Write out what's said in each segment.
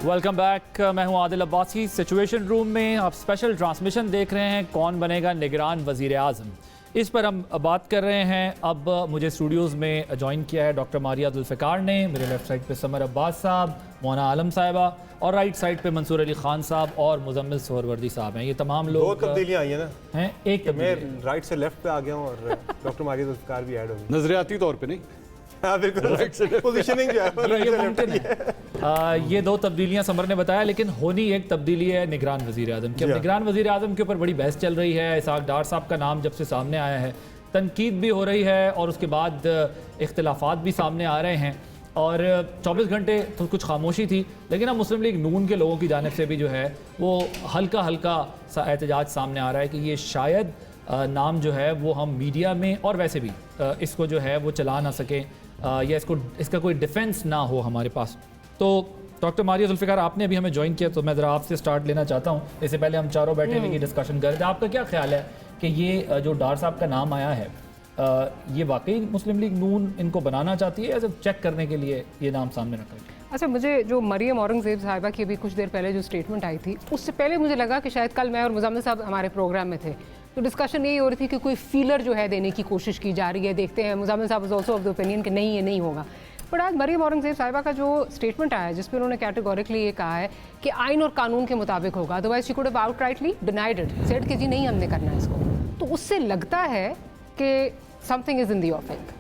Welcome back. मैं हूं Adil Abbasi. Situation room में आप स्पेशल ट्रांसमिशन देख रहे हैं, कौन बनेगा निगरान वज़ीर आज़म, इस पर हम बात कर रहे हैं। अब मुझे स्टूडियोज़ में ज्वाइन किया है डॉक्टर मारिया जुल्फ़िकार ने, मेरे लेफ्ट साइड पे समर अब्बास साहब, मोना आलम साहिबा, और राइट साइड पे मंसूर अली खान साहब और मुजम्मिल सोहरवर्दी साहब हैं। ये तमाम लोग, दो तब्दीलियाँ आई हैं ना, हैं एक मैं राइट से लेफ्ट पे आ गया हूँ और डॉक्टर मारिया जुल्फ़िकार भी ऐड हो गई नजरियाती तौर पे नहीं। हाँ बिल्कुल, पोजीशनिंग जो है ये मुमकिन है। ये दो तब्दीलियां समर ने बताया, लेकिन होनी एक तब्दीली है निगरान वज़ीर आज़म की। अब निगरान वज़ीर आज़म के ऊपर बड़ी बहस चल रही है। इसहाक डार साहब का नाम जब से सामने आया है, तनकीद भी हो रही है और उसके बाद इख्तिलाफात भी सामने आ रहे हैं। और 24 घंटे तो कुछ खामोशी थी, लेकिन अब मुस्लिम लीग नून के लोगों की जानिब से भी जो है वो हल्का हल्का सा एहतजाज सामने आ रहा है कि ये शायद नाम जो है वो हम मीडिया में और वैसे भी इसको जो है वो चला ना सकें, या इसका कोई डिफेंस ना हो हमारे पास। तो डॉक्टर मारिया जुल्फ़िकार, आपने अभी हमें ज्वाइन किया, तो मैं ज़रा आपसे स्टार्ट लेना चाहता हूँ। इससे पहले हम चारों बैठे हुए की डिस्कशन कर रहे थे। आपका क्या ख्याल है कि ये जो डार साहब का नाम आया है, ये वाकई मुस्लिम लीग नून इनको बनाना चाहती है या सिर्फ चेक करने के लिए ये नाम सामने रखा है? अच्छा, मुझे जो मरियम औरंगज़ेब साहिबा की अभी कुछ देर पहले जो स्टेटमेंट आई थी, उससे पहले मुझे लगा कि शायद कल मैं और मुजम्मिल साहब हमारे प्रोग्राम में थे, तो डिस्कशन यही हो रही थी कि कोई फीलर जो है देने की कोशिश की जा रही है। देखते हैं, मुजम्मिल साहब was also of the opinion कि नहीं, ये नहीं होगा। बट आज मरियम औरंगज़ेब साहिबा का जो स्टेटमेंट आया है, जिसमें उन्होंने कैटेगोरिकली ये कहा है कि आइन और कानून के मुताबिक होगा, otherwise she could have outrightly denied it, said कि जी नहीं, हमने करना है इसको। तो उससे लगता है कि समथिंग इज इन द ऑफिंग।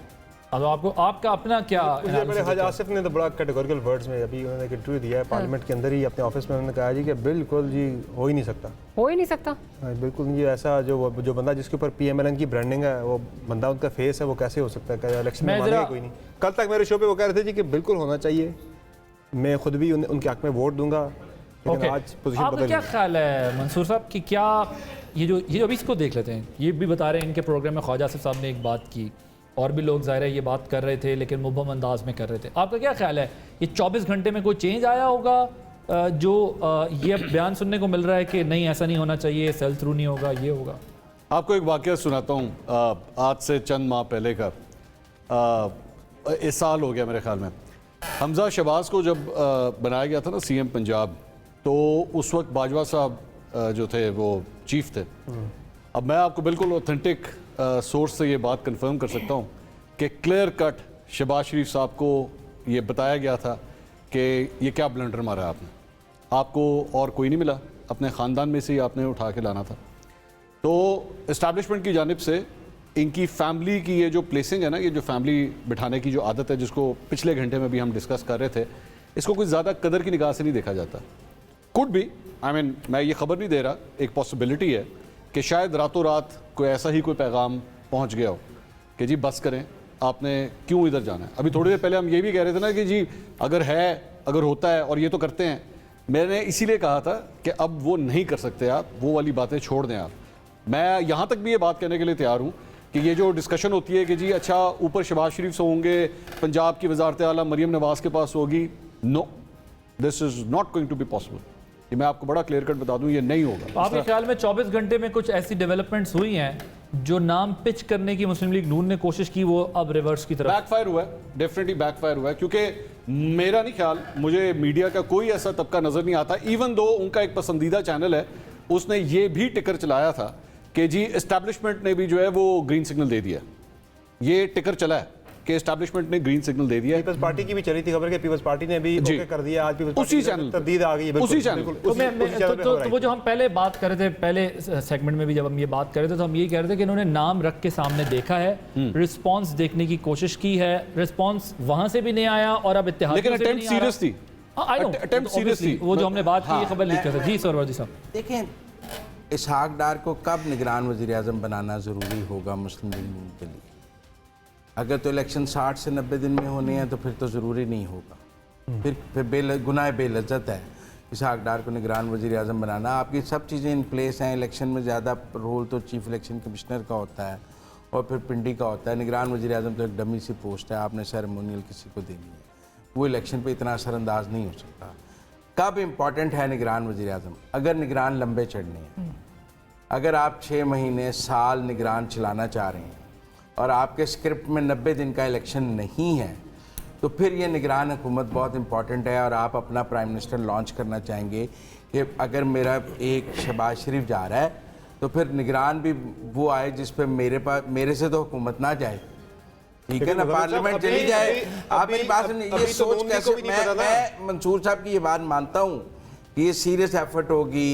अब आपका अपना क्या? बड़े हज आसिफ ने तो बड़ा कैटेगोरिकल वर्ड्स में अभी उन्होंने एक इंटरव्यू दिया है पार्लियामेंट के अंदर ही अपने ऑफिस में, उन्होंने कहा जी कि बिल्कुल जी हो ही नहीं सकता, हो ही नहीं सकता। बिल्कुल जी। ऐसा जो बंदा जिसके ऊपर PMLN की ब्रांडिंग है, वो बंदा उनका फेस है, वो कैसे हो सकता है? इलेक्शन में मानेगा कोई नहीं। कल तक मेरे शो पे वो कह रहे थे जी कि बिल्कुल होना चाहिए, मैं खुद भी उनके हक में वोट दूंगा, लेकिन आज पोजीशन बदल गई। क्या ख्याल है मंसूर साहब कि क्या ये अभी इसको देख लेते हैं, ये भी बता रहे हैं इनके प्रोग्राम में ख्वाजा आसिफ साहब ने एक बात की, और भी लोग ज़ाहिर है ये बात कर रहे थे, लेकिन मुबहम अंदाज में कर रहे थे। आपका क्या ख्याल है, ये 24 घंटे में कोई चेंज आया होगा जो ये बयान सुनने को मिल रहा है कि नहीं ऐसा नहीं होना चाहिए, सेल थ्रू नहीं होगा, ये होगा? आपको एक वाक़या सुनाता हूँ। आज से चंद माह पहले का, इस साल हो गया मेरे ख्याल में, हमजा शहबाज को जब बनाया गया था ना CM पंजाब, तो उस वक्त बाजवा साहब जो थे वो चीफ थे। अब मैं आपको बिल्कुल ऑथेंटिक सोर्स से ये बात कंफर्म कर सकता हूँ कि क्लियर कट शहबाज शरीफ साहब को ये बताया गया था कि ये क्या ब्लंडर मारा है आपने, आपको और कोई नहीं मिला, अपने ख़ानदान में से ही आपने उठा के लाना था। तो इस्टेब्लिशमेंट की जानिब से इनकी फैमिली की ये जो प्लेसिंग है ना, ये जो फैमिली बिठाने की जो आदत है, जिसको पिछले घंटे में भी हम डिस्कस कर रहे थे, इसको कोई ज़्यादा कदर की निगाह से नहीं देखा जाता। कुड भी, मैं ये खबर नहीं दे रहा, एक पॉसिबिलिटी है कि शायद रातों रात कोई ऐसा ही कोई पैगाम पहुंच गया हो कि जी बस करें, आपने क्यों इधर जाना है। अभी थोड़ी देर पहले हम ये भी कह रहे थे ना कि जी अगर होता है और ये तो करते हैं। मैंने इसीलिए कहा था कि अब वो नहीं कर सकते, आप वो वाली बातें छोड़ दें। आप, मैं यहाँ तक भी ये बात कहने के लिए तैयार हूँ कि ये जो डिस्कशन होती है कि जी अच्छा ऊपर शहबाज शरीफ से होंगे, पंजाब की वजारत आला मरियम नवाज़ के पास होगी, no, this is not going to be possible. ये मैं आपको बड़ा क्लियर कट बता दूं, ये नहीं होगा। आपके ख्याल में 24 घंटे में कुछ ऐसी डेवलपमेंट्स हुई हैं जो नाम पिच करने की मुस्लिम लीग नून ने कोशिश की, वो अब रिवर्स की तरफ बैकफायर हुआ है? डेफिनेटली बैकफायर हुआ है, क्योंकि मेरा नहीं ख्याल, मुझे मीडिया का कोई ऐसा तबका नजर नहीं आता, इवन दो उनका एक पसंदीदा चैनल है, उसने ये भी टिकर चलाया था कि जी एस्टैब्लिशमेंट ने भी जो है वो ग्रीन सिग्नल दे दिया। ये टिकर चला है कि एस्टैब्लिशमेंट ने ग्रीन सिग्नल दे दिया है। पीपल्स पार्टी की भी चली थी खबर कि पीपल्स पार्टी ने भी ओके कर दिया, आज पीपल्स उसी चैनल तरदीद आ गई है, उसी चैनल। तो वो जो हम पहले बात कर रहे थे, पहले सेगमेंट में भी जब हम ये बात कर रहे थे, तो हम ये कह रहे थे कि इन्होंने नाम रख के सामने देखा है, रिस्पांस देखने की कोशिश की है, रिस्पांस वहां से भी नहीं आया, और अब इत्तेहाद, लेकिन अटेम्प्ट सीरियस थी। अटेम्प्ट सीरियस थी। वो जो हमने बात की, खबर लीक कर जी सोहरवर्दी साहब। देखें, इसहाक डार को कब निगरान वज़ीर आज़म बनाना ज़रूरी होगा मुस्लिम लीग नून के लिए? अगर तो इलेक्शन 60 से 90 दिन में होने हैं तो फिर तो ज़रूरी नहीं होगा, फिर गुनाह बेलज्जत है इसहाक डार को निगरान वज़ीर आज़म बनाना। आपकी सब चीज़ें इन प्लेस हैं। इलेक्शन में ज़्यादा रोल तो चीफ इलेक्शन कमिश्नर का होता है और फिर पिंडी का होता है। निगरान वज़ीर आज़म तो एक डमी सी पोस्ट है, आपने सेरेमोनियल किसी को देनी है, वो इलेक्शन पर इतना असरअंदाज नहीं हो सकता। कब इम्पॉर्टेंट है निगरान वज़ीर आज़म? अगर निगरान लंबे चढ़ने हैं, अगर आप 6 महीने साल निगरान चलाना चाह रहे हैं और आपके स्क्रिप्ट में 90 दिन का इलेक्शन नहीं है, तो फिर ये निगरान हुकूमत बहुत इंपॉर्टेंट है। और आप अपना प्राइम मिनिस्टर लॉन्च करना चाहेंगे कि अगर मेरा एक शहबाज शरीफ जा रहा है तो फिर निगरान भी वो आए जिस पे मेरे से तो हुकूमत ना जाए, ठीक है ना, पार्लियामेंट चली जाए। आप मेरी बात सुनिए, ये सोच कैसे, मैं मंसूर साहब की ये बात मानता हूँ कि ये सीरियस एफर्ट होगी,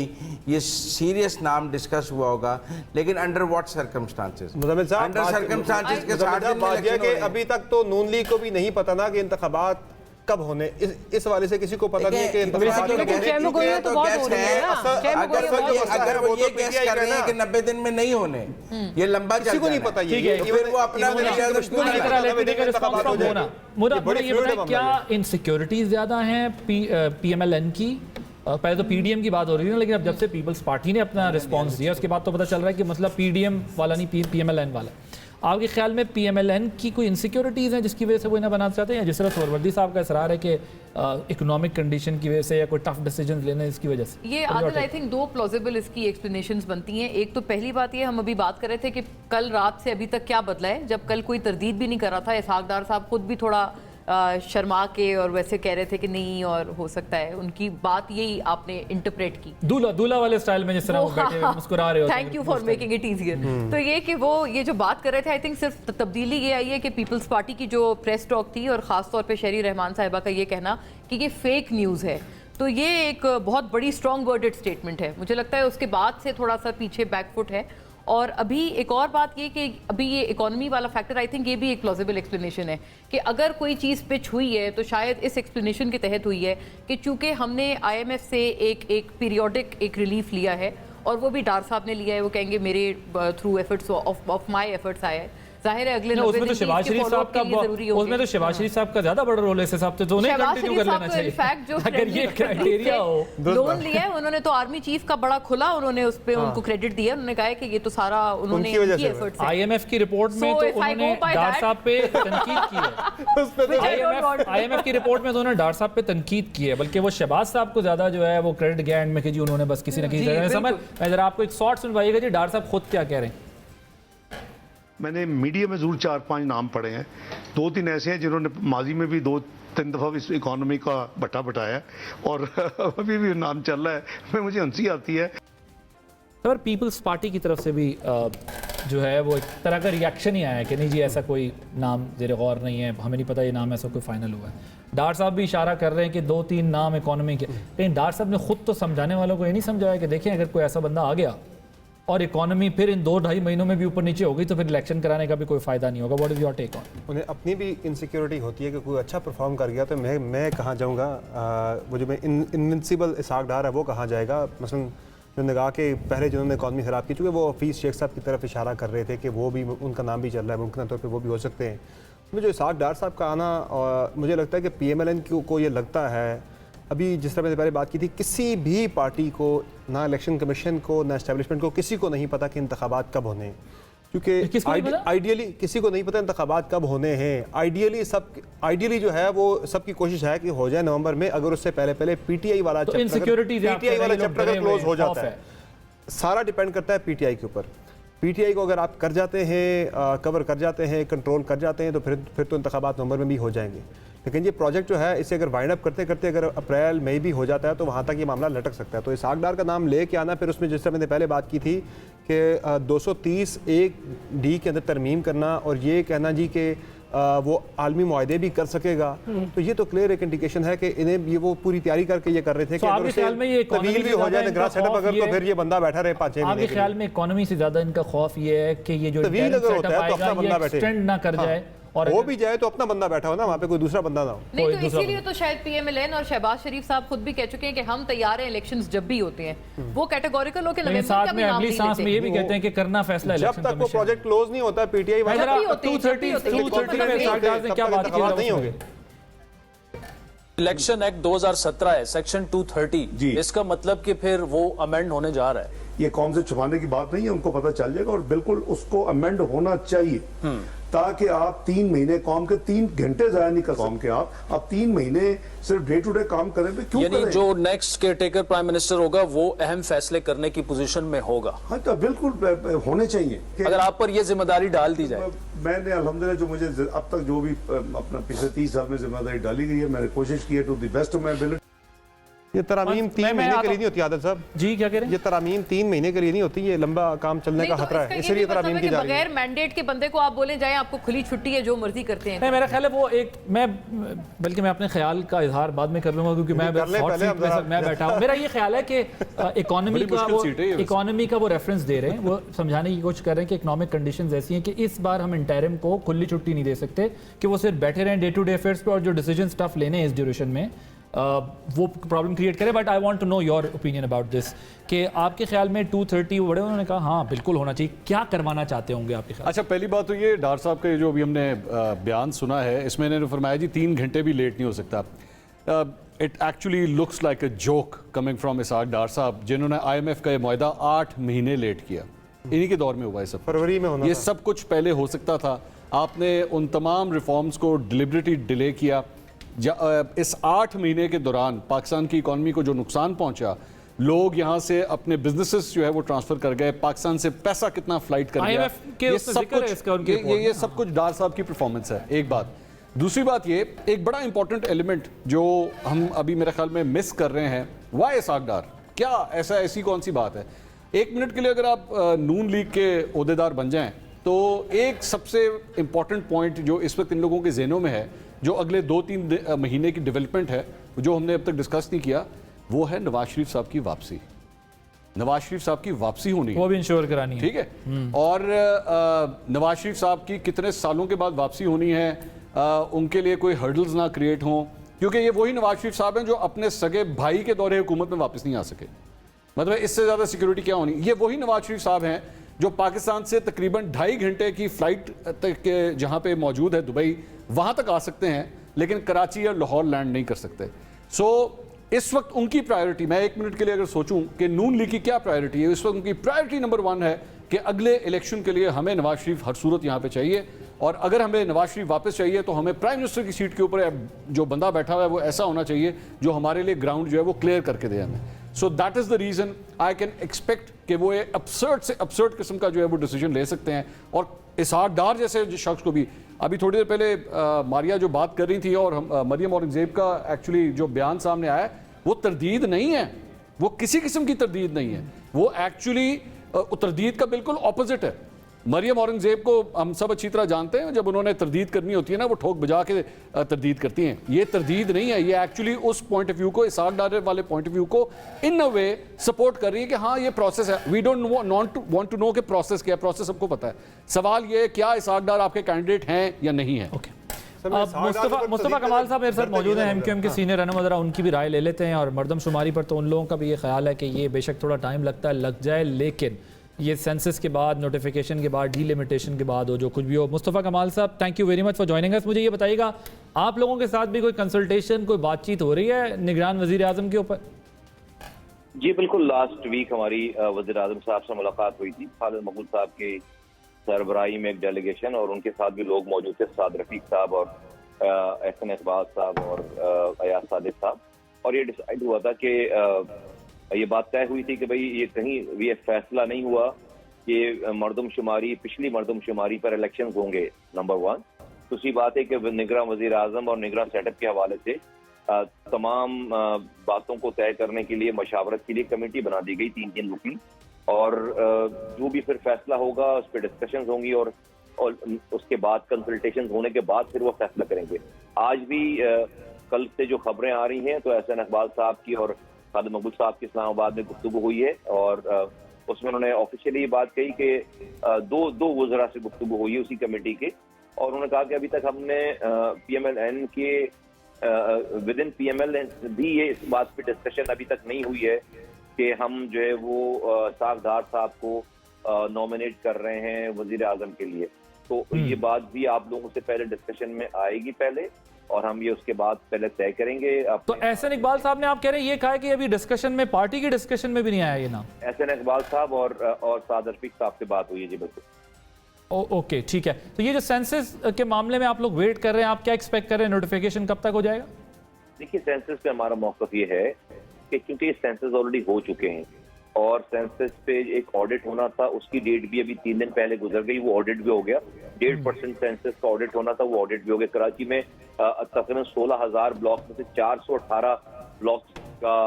ये सीरियस नाम डिस्कस हुआ होगा, लेकिन under what circumstances, under circumstances के साथ अभी तक तो नून लीग को भी नहीं पता ना कि इंतखाबात कब होने, इस वाले से किसी को पता नहीं है कि अगर वो ये गैस कर रहे हैं कि 90 दिन में नहीं होने, ये लंबा चल को नहीं पता, ये फिर वो अपना क्या इनसिक्योरिटीज ज्यादा हैं पीएमएलएन की? पहले तो पीडीएम की बात हो रही थी, लेकिन अब जब से पीपल्स पार्टी ने अपना रिस्पांस दिया उसके बाद तो पता चल रहा है कि मतलब पीडीएम वाला नहीं, पीएमएलएन वाला। आपके ख्याल में पीएमएलएन की कोई इनसिक्योरिटीज़ हैं जिसकी वजह से वो इन्हें बनाना चाहते हैं, जिस तरह सोहरवर्दी साहब का इसरार है कि इकोनॉमिक कंडीशन की वजह से या कोई टफ डिसीजन लेने इसकी वजह से? ये आदत आई थिंक दो प्लॉजिबल इसकी एक्सप्लेनेशंस बनती हैं। एक तो पहली बात ये, हम अभी बात कर रहे थे कि कल रात से अभी तक क्या बदला है, जब कल कोई तरदीद भी नहीं कर रहा था, इसहाक डार साहब खुद भी थोड़ा शर्मा के और वैसे कह रहे थे कि नहीं और हो सकता है, उनकी बात यही आपने इंटरप्रेट की दूल्हा वाले स्टाइल में, जिस तरह वो बैठे हुए मुस्कुरा रहे होते हैं। Thank you for making it easier. तो ये कि वो ये जो बात कर रहे थे, आई थिंक सिर्फ तब्दीली ये आई है कि पीपल्स पार्टी की जो प्रेस टॉक थी और खास तौर पे शहरी रहमान साहिबा का ये कहना कि ये फेक न्यूज़ है, तो ये एक बहुत बड़ी स्ट्रॉन्ग वर्डेड स्टेटमेंट है। मुझे लगता है उसके बाद से थोड़ा सा पीछे बैकफुट है। और अभी एक और बात ये कि अभी ये इकोनॉमी वाला फैक्टर, आई थिंक ये भी एक प्लॉजिबल एक्सप्लेनेशन है कि अगर कोई चीज़ पिच हुई है तो शायद इस एक्सप्लेनेशन के तहत हुई है कि चूंकि हमने आईएमएफ से एक पीरियोडिक एक रिलीफ लिया है और वो भी डार साहब ने लिया है, वो कहेंगे मेरे through efforts of my efforts आया है, जाहिर है अगले उसमें तो शहबाज शरीफ साहब का उसमें तो शहबाज शरीफ साहब का ज्यादा बड़ा रोल है इस हिसाब से, तो उन्हें कंटिन्यू कर लेना चाहिए। इनफैक्ट जो अगर ये क्राइटेरिया हो, लोन लिया है उन्होंने तो आर्मी चीफ का बड़ा खुला उन्होंने उस पे उनको क्रेडिट दिया, उन्होंने कहा कि ये तो सारा उन्होंने उनकी एफर्ट्स है। आईएमएफ की रिपोर्ट में तो उन्होंने डार साहब पे तनकीद की है, आईएमएफ की रिपोर्ट में तो उन्होंने डार साहब पे तनकीद की है, बल्कि वो शहबाज साहब को ज्यादा जो है वो क्रेडिट गया एंड में कि जी उन्होंने बस किसी न किसी जगह समझ। मैं जरा आपको एक शॉर्ट सुनवाइएगा जी, डार साहब खुद क्या कह रहे हैं। मैंने मीडिया में जरूर 4-5 नाम पढ़े हैं, 2-3 ऐसे हैं जिन्होंने माजी में भी 2-3 दफ़ा इस इकोनॉमी का बटा बटाया और अभी भी नाम चल रहा है, मुझे हंसी आती है। सर पीपल्स पार्टी की तरफ से भी जो है वो एक तरह का रिएक्शन ही आया है कि नहीं जी ऐसा कोई नाम ज़ेरे गौर नहीं है, हमें नहीं पता ये नाम ऐसा कोई फाइनल हुआ है। डार साहब भी इशारा कर रहे हैं कि 2-3 नाम इकोनॉमी के, लेकिन डार साहब ने खुद तो समझाने वालों को ये नहीं समझाया कि देखिए अगर कोई ऐसा बंदा आ गया और इकोनॉमी फिर इन 2-2.5 महीनों में भी ऊपर नीचे हो गई तो फिर इलेक्शन कराने का भी कोई फायदा नहीं होगा। What is your take on? उन्हें अपनी भी इनसिक्योरिटी होती है कि कोई अच्छा परफॉर्म कर गया तो मैं कहाँ जाऊँगा, वो जो मैं इनविंसिबल इसहाक डार है वो कहाँ जाएगा। मसलन जो निगाह के पहले जिन्होंने इकॉनमी ख़राब की, चूँकि वो हफीज़ शेख साहब की तरफ इशारा कर रहे थे कि वो भी उनका नाम भी चल रहा है, मुमकिन तौर पर वो भी हो सकते हैं। मुझे इसहाक डार साहब का आना, और मुझे लगता है कि पीएमएलएन को ये लगता है, अभी जिस तरह मैंने पहले बात की थी, किसी भी पार्टी को, ना इलेक्शन कमीशन को ना एस्टेब्लिशमेंट को, किसी को नहीं पता कि इंतखाबात कब होने हैं, क्योंकि आइडियली किसी को नहीं पता इंतखाबात कब होने हैं। आइडियली जो है वो सबकी कोशिश है कि हो जाए नवंबर में, अगर उससे पहले पीटीआई वाला चैप्टर क्लोज हो जाता है। सारा डिपेंड करता है पीटीआई के ऊपर। पीटीआई को अगर आप कर जाते हैं, कवर कर जाते हैं, कंट्रोल कर जाते हैं, तो फिर तो इंतखाबात नवंबर में भी हो जाएंगे। लेकिन ये प्रोजेक्ट जो है, इसे अगर वाइंड अप करते करते अगर अप्रैल मई भी हो जाता है तो वहाँ तक ये मामला लटक सकता है। तो इसहाक डार का नाम ले के आना, फिर उसमें जिस तरह मैंने पहले बात की थी कि 230(1)(d) के अंदर तरमीम करना और ये कहना जी कि वो आलमी मुआहदे भी कर सकेगा, तो ये तो क्लियर एक इंडिकेशन है कि इन्हें ये वो पूरी तैयारी करके ये कर रहे थे कि अगर तवील भी हो जाए निगरान सेटअप अगर, तो फिर ये बंदा बैठा रहे 5-6 महीने। आपके ख्याल में इकोनॉमी से ज्यादा इनका खौफ ये है कि ये जो तवील अगर होता है तो अपना बंदा बैठे, एक्सटेंड ना कर जाए, और वो भी जाए तो अपना बंदा बैठा हो ना, वहाँ पे कोई दूसरा बंदा ना हो। नहीं तो इसीलिए तो शायद पीएमएलएन और शहबाज शरीफ साहब खुद भी कह चुके हैं कि हम तैयार हैं इलेक्शंस जब भी होते हैं। वो कैटेगोरिकल हो के नवंबर का भी नाम अगली सांस में ये भी कहते हैं कि करना फैसला जब तक वो प्रोजेक्ट क्लोज नहीं होता पीटीआई वाला 230 में क्या बात नहीं होगी। इलेक्शन एक्ट 2017 है, सेक्शन 230, इसका मतलब कि फिर वो अमेंड होने जा रहा है। ये कौम से छुपाने की बात नहीं है, उनको पता चल जाएगा और बिल्कुल उसको अमेंड होना चाहिए ताकि आप 3 महीने कौम के 3 घंटे जाया नहीं कर कौम के आप 3 महीने सिर्फ डे टू डे काम करें पे क्यों यानी करें? जो नेक्स्ट केयरटेकर प्राइम मिनिस्टर होगा वो अहम फैसले करने की पोजीशन में होगा। हाँ तो बिल्कुल होने चाहिए अगर आप पर ये जिम्मेदारी डाल दी जाए। मैंने अल्हम्दुलिल्लाह जो मुझे अब तक जो भी अपना पिछले 30 साल में जिम्मेदारी डाली गई है, मैंने कोशिश की है to the best of my ability. ये तरामीम 3 महीने के लिए नहीं होती आदत साहब जी, क्या कह रहे हैं? ये तरामीम 3 महीने के लिए नहीं होती, ये लंबा काम चलने का खतरा है, इसलिए तरामीम की जा रही है। बगैर मैंडेट के बंदे को आप बोले जाए आपको खुली छुट्टी है, जो मर्जी करते हैं। नहीं, मेरा ख्याल है वो एक बल्कि मैं अपने ख्याल का इजहार बाद में कर लूंगा क्योंकि मैं बैठा हूँ। मेरा ये ख्याल है कि इकोनॉमी का वो रेफरेंस दे रहे हैं, वो समझाने की कोशिश कर रहे हैं कि इकोनॉमिक कंडीशंस ऐसी हैं कि इस बार हम इंटरिम को खुली छुट्टी नहीं दे सकते कि वो सिर्फ बैठे रहें डे टू डे अफेयर्स पे और जो डिसीजन टफ लेने हैं इस ड्यूरेशन में वो प्रॉब्लम क्रिएट करे। But I want to know your opinion about this कि आपके ख्याल में 230 बड़े, उन्होंने कहा हाँ बिल्कुल होना चाहिए, क्या करवाना चाहते होंगे आपके ख्याल? अच्छा, पहली बात तो ये डार साहब का जो अभी हमने बयान सुना है, इसमें इन्होंने फरमाया जी 3 घंटे भी लेट नहीं हो सकता। It actually looks like a joke coming from Ishaq Dar साहब, जिन्होंने IMF का ये मुआहदा 8 महीने लेट किया। इन्हीं के दौर में हुआ है सब, फरवरी में होना ये सब कुछ पहले हो सकता था। आपने उन तमाम रिफॉर्म्स को डिलिबरेटली डिले किया। इस 8 महीने के दौरान पाकिस्तान की इकॉनमी को जो नुकसान पहुंचा, लोग यहाँ से अपने बिजनेसेस जो है वो ट्रांसफर कर गए, पाकिस्तान से पैसा कितना फ्लाइट कर गया, ये सब कुछ डार साहब की परफॉर्मेंस है। एक बात। दूसरी बात, ये एक बड़ा इंपॉर्टेंट एलिमेंट जो हम अभी मेरे ख्याल में मिस कर रहे हैं, वाई इसाक डार, क्या ऐसी कौन सी बात है? 1 मिनट के लिए अगर आप नून लीग के ओहदेदार बन जाएं तो एक सबसे इंपॉर्टेंट पॉइंट जो इस वक्त इन लोगों के जहनों में है, जो अगले 2-3 महीने की डेवलपमेंट है, जो हमने अब तक डिस्कस नहीं किया, वो है नवाज शरीफ साहब की वापसी। नवाज शरीफ साहब की वापसी होनी है, वो भी इंश्योर करानी है, ठीक है। और नवाज शरीफ साहब की कितने सालों के बाद वापसी होनी है, उनके लिए कोई हर्डल्स ना क्रिएट हों, क्योंकि ये वही नवाज शरीफ साहब हैं जो अपने सगे भाई के दौरे हुकूमत में वापस नहीं आ सके। मतलब इससे ज़्यादा सिक्योरिटी क्या होनी? ये वही नवाज शरीफ साहब हैं जो पाकिस्तान से तकरीबन 2.5 घंटे की फ़्लाइट तक जहाँ पे मौजूद है दुबई, वहाँ तक आ सकते हैं, लेकिन कराची या लाहौर लैंड नहीं कर सकते। सो इस वक्त उनकी प्रायोरिटी, मैं 1 मिनट के लिए अगर सोचूं कि नून लीग की क्या प्रायोरिटी है, इस वक्त उनकी प्रायोरिटी नंबर 1 है कि अगले इलेक्शन के लिए हमें नवाज शरीफ हर सूरत यहाँ पे चाहिए, और अगर हमें नवाज शरीफ वापस चाहिए तो हमें प्राइम मिनिस्टर की सीट के ऊपर जो बंदा बैठा हुआ है वो ऐसा होना चाहिए जो हमारे लिए ग्राउंड जो है वो क्लियर करके दे हमें। So that is the reason I can expect कि वो ये अपसर्ड से अपसर्ड किस्म का जो है वो डिसीजन ले सकते हैं। और इसाक डार जैसे शख्स को भी, अभी थोड़ी देर पहले मारिया जो बात कर रही थी और मरियम औरंगजेब का एक्चुअली जो बयान सामने आया, वो तरदीद नहीं है, वो किसी किस्म की तरदीद नहीं है, वो एक्चुअली तरदीद का बिल्कुल ऑपोजिट है। मरियम औरंगजेब को हम सब अच्छी तरह जानते हैं, जब उन्होंने तरदीद करनी होती है ना, वो ठोक बजा के तरदीद करती हैं। ये तरदीद नहीं है, ये एक्चुअली उस पॉइंट ऑफ व्यू को, इसाक डार वाले पॉइंट ऑफ व्यू को इन अ वे सपोर्ट कर रही है कि हाँ ये प्रोसेस है। We don't want to know कि प्रोसेस क्या है, प्रोसेस सबको पता है। सवाल ये है क्या इसाक डार आपके कैंडिडेट हैं या नहीं है। मुस्तफा कमाल साहब मेरे साथ मौजूद हैं, MQM के सीनियर रहनुमा, जरा उनकी भी राय ले लेते हैं। और मरदमशुमारी पर तो उन लोगों का भी ये ख्याल है कि ये बेशक थोड़ा टाइम लगता है, लग जाए, लेकिन ये सेंसस के बाद, नोटिफिकेशन के बाद, डीलिमिटेशन के बाद हो, जो कुछ भी हो। मुस्तफ़ा कमाल साहब, thank you very much for joining us. मुझे ये बताइएगा, आप लोगों के साथ भी कोई कंसल्टेशन, कोई बातचीत हो रही है निगरान वज़ीर आज़म के ऊपर? जी बिल्कुल, लास्ट वीक हमारी वज़ीर आज़म साहब से मुलाकात हुई थी। खालिद मकबूल साहब की सरबराही में एक डेलीगेशन, और उनके साथ भी लोग मौजूद थे, साद रफीक साहब और एहसन इकबाल साहब और अयाज सादिक साहब। और ये डिसाइड हुआ था कि ये बात तय हुई थी कि भाई ये कहीं ये फैसला नहीं हुआ कि मरदमशुमारी, पिछली मरदमशुमारी पर इलेक्शन होंगे, नंबर 1। दूसरी बात है कि निगरान वज़ीर आज़म और निगरान सेटअप के हवाले से तमाम बातों को तय करने के लिए मशावरत के लिए कमेटी बना दी गई 3-3 रुकनी, और जो भी फिर फैसला होगा उस पर डिस्कशंस होंगी, और उसके बाद कंसल्टेशन होने के बाद फिर वो फैसला करेंगे। आज भी कल से जो खबरें आ रही हैं, तो एहसन इकबाल साहब की और खालिद मकबूल साहब की इस्लामाबाद में गुफ्तगू हुई है, और उसमें उन्होंने ऑफिशियली ये बात कही कि दो वज़रा से गुफ्तगू हुई है उसी कमेटी के, और उन्होंने कहा कि अभी तक हमने PMLN के विद इन PML भी ये इस बात पे डिस्कशन अभी तक नहीं हुई है कि हम जो है वो इसाक डार साहब को नॉमिनेट कर रहे हैं वज़ीर आज़म के लिए। तो ये बात भी आप लोगों से पहले डिस्कशन में आएगी पहले, और हम ये उसके बाद पहले तय करेंगे। तो एहसन इकबाल साहब ने आप कह रहे हैं, ये कहा है कि अभी डिस्कशन में, पार्टी की डिस्कशन में भी नहीं आया ये नाम? एहसन इकबाल साहब और साद रफीक साहब से बात हुई है जी बिल्कुल। ओके ठीक है। तो ये जो सेंसस के मामले में आप लोग वेट कर रहे हैं, आप क्या एक्सपेक्ट कर रहे हैं, नोटिफिकेशन कब तक हो जाएगा? देखिए सेंसस पे हमारा मौकफ ये है कि क्योंकि ये सेंसस ऑलरेडी हो चुके हैं और सेंसस पे एक ऑडिट होना था, उसकी डेट भी अभी 3 दिन पहले गुजर गई, वो ऑडिट भी हो गया। 1.5% सेंसस का ऑडिट होना था, वो ऑडिट भी हो गया। कराची में तकरीबन 16,000 ब्लॉक में से 418 ब्लॉक का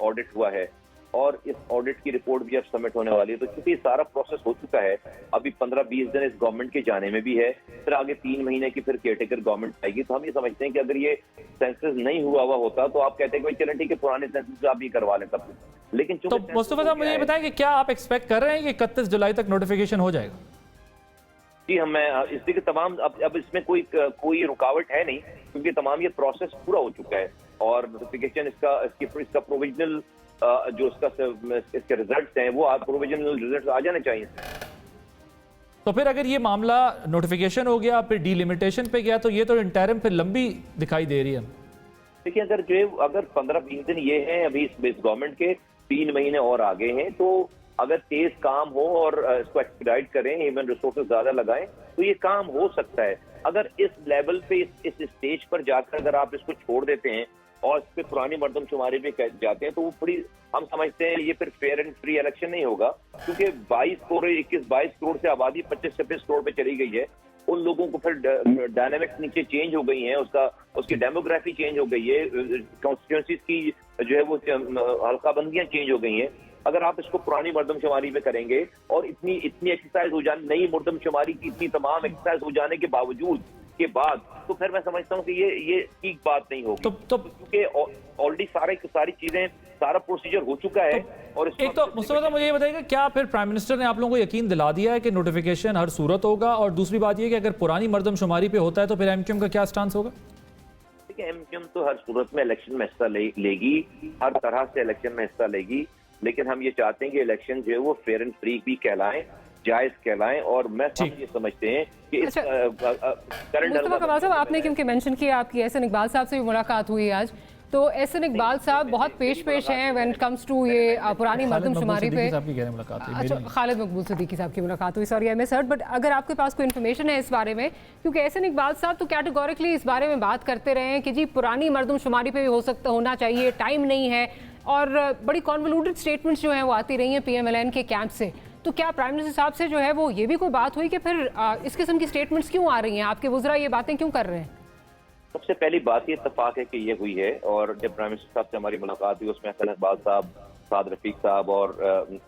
ऑडिट हुआ है और इस ऑडिट की रिपोर्ट भी अब सबमिट होने वाली है। तो क्योंकि सारा प्रोसेस हो चुका है, अभी 15-20 दिन इस गवर्नमेंट के जाने में भी है, फिर आगे 3 महीने की फिर केयरटेकर गवर्नमेंट आएगी। तो हम ये समझते हैं कि अगर ये सेंसस नहीं हुआ होता तो आप कहते हैं कि चलें ठीक है, पुराने सेंसस आप ही करवा लें तब। लेकिन तो मुस्तफा साहब मुझे ये बताएं कि क्या आप एक्सपेक्ट कर रहे हैं कि 31 जुलाई तक नोटिफिकेशन हो जाएगा? जी हम इसलिए कि तमाम अब इसमें कोई रुकावट है नहीं, क्योंकि तमाम ये प्रोसेस पूरा हो चुका है और नोटिफिकेशन इसका प्रोविजनल जो इसके रिजल्ट्स हैं वो प्रोविजनल रिजल्ट्स आ जाने चाहिए। तो फिर अगर ये मामला नोटिफिकेशन हो गया, फिर डीलिमिटेशन पे गया, तो ये तो इंटरिम फिर लंबी दिखाई दे रही है। देखिए अगर 15-20 दिन ये हैं अभी इस गवर्नमेंट के, 3 महीने और आगे हैं, तो अगर तेज काम हो और इसको एक्सपीडाइट करें, ह्यूमन रिसोर्सेज ज्यादा लगाएं, तो ये काम हो सकता है। अगर इस लेवल पे इस स्टेज पर जाकर अगर आप इसको छोड़ देते हैं और इस पे पुरानी मर्दमशुमारी पे जाते हैं, तो वो हम समझते हैं ये फिर फेयर एंड फ्री इलेक्शन नहीं होगा, क्योंकि 22 करोड़ से आबादी 25-26 करोड़ पे चली गई है। उन लोगों को फिर डायनामिक्स नीचे चेंज हो गई हैं, उसकी डेमोग्राफी चेंज हो गई है, कॉन्स्टिट्यूंसीज की जो है वो हल्का बंदियां चेंज हो गई हैं। अगर आप इसको पुरानी मर्दमशुमारी में करेंगे और इतनी एक्सरसाइज हो जाने, नई मर्दमशुमारी की इतनी तमाम एक्सरसाइज हो जाने के बावजूद के बाद, तो फिर मैं समझता हूँ कि ये ठीक बात नहीं होगी, क्योंकि ऑलरेडी सारी चीजें, सारा प्रोसीजर हो चुका है। और एक तो मुस्तफा साहब मुझे ये बताइएगा, क्या फिर प्राइम मिनिस्टर ने आप लोगों को यकीन दिला दिया है कि नोटिफिकेशन हर सूरत होगा? और दूसरी बात ये कि अगर पुरानी मर्दमशुमारी पे होता है तो फिर एमक्यूएम का क्या स्टांस होगा? देखिए एमक्यूएम तो हर सूरत में इलेक्शन में हिस्सा लेगी, हर तरह से इलेक्शन में हिस्सा लेगी, लेकिन हम ये चाहते हैं कि इलेक्शन जो है वो फेयर एंड फ्री भी कहलाएं, जायज कहलाएं। और मैं ये समझते हैं कि इस करंट मुस्तफा कमाल साहब, आपने क्योंकि मेंशन किया आपकी एहसन इकबाल साहब से भी मुलाकात हुई आज, तो एहसन इकबाल साहब बहुत पेश हैं व्हेन इट कम्स टू ये पुरानी मर्दमशुमारी पे। अच्छा, खालिद मकबूल सिद्दीकी साहब की मुलाकात हुई, सॉरी आई मिसहर्ड, बट अगर आपके पास कोई इन्फॉर्मेशन है इस बारे में, क्योंकि एहसन इकबाल साहब तो कैटेगोरिकली इस बारे में बात करते रहे हैं कि जी पुरानी मर्दमशुमारी पे भी होना चाहिए, टाइम नहीं है, और बड़ी कॉन्वोल्यूटेड स्टेटमेंट्स जो हैं वो आती रही हैं PMLN के कैंप से। तो क्या प्राइम मिनिस्टर साहब से जो है वो ये भी कोई बात हुई कि फिर इस किस्म की स्टेटमेंट्स क्यों आ रही हैं, आपके वुज़रा ये बातें क्यों कर रहे हैं? सबसे पहली बात ये इत्तेफाक है कि ये हुई है, और जब प्राइम मिनिस्टर साहब से हमारी मुलाकात हुई उसमें एहसन इकबाल साहब, साद रफीक साहब और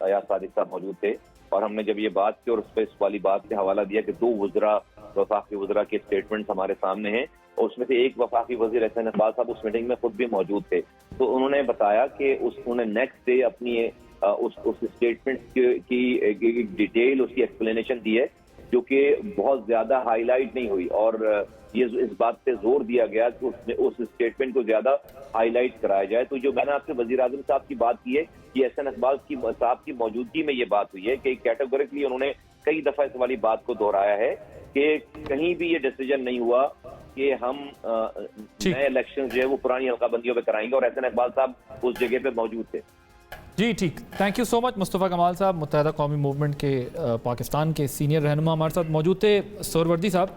अयाज सादिक साहब मौजूद थे, और हमने जब ये बात की और उस पर इस वाली बात के हवाला दिया कि 2 वुज़रा, वफाकी वुज़रा के स्टेटमेंट्स हमारे सामने हैं, और उसमें से एक वफाकी वज़ीर एहसन इकबाल साहब उस मीटिंग में खुद भी मौजूद थे। तो उन्होंने बताया कि उन्होंने नेक्स्ट डे अपनी उस स्टेटमेंट की डिटेल, उसकी एक्सप्लेनेशन दी है, जो कि बहुत ज्यादा हाईलाइट नहीं हुई, और ये इस बात पे जोर दिया गया कि उस स्टेटमेंट को ज्यादा हाईलाइट कराया जाए। तो जो मैंने आपसे वजीर आजम साहब की बात की है, ये एहसन इकबाल साहब की मौजूदगी में ये बात हुई है कि कैटेगोरिकली उन्होंने कई दफा इस वाली बात को दोहराया है कि कहीं भी ये डिसीजन नहीं हुआ कि हम नए इलेक्शन जो है वो पुरानी हल्काबंदियों पे कराएंगे, और एहसन इकबाल साहब उस जगह पे मौजूद थे। जी ठीक, thank you so much. Mustafa कमाल साहब मुत्तहिदा कौमी मूवमेंट के पाकिस्तान के सीनियर रहनुमा हमारे साथ मौजूद थे। सोहरवर्दी साहब,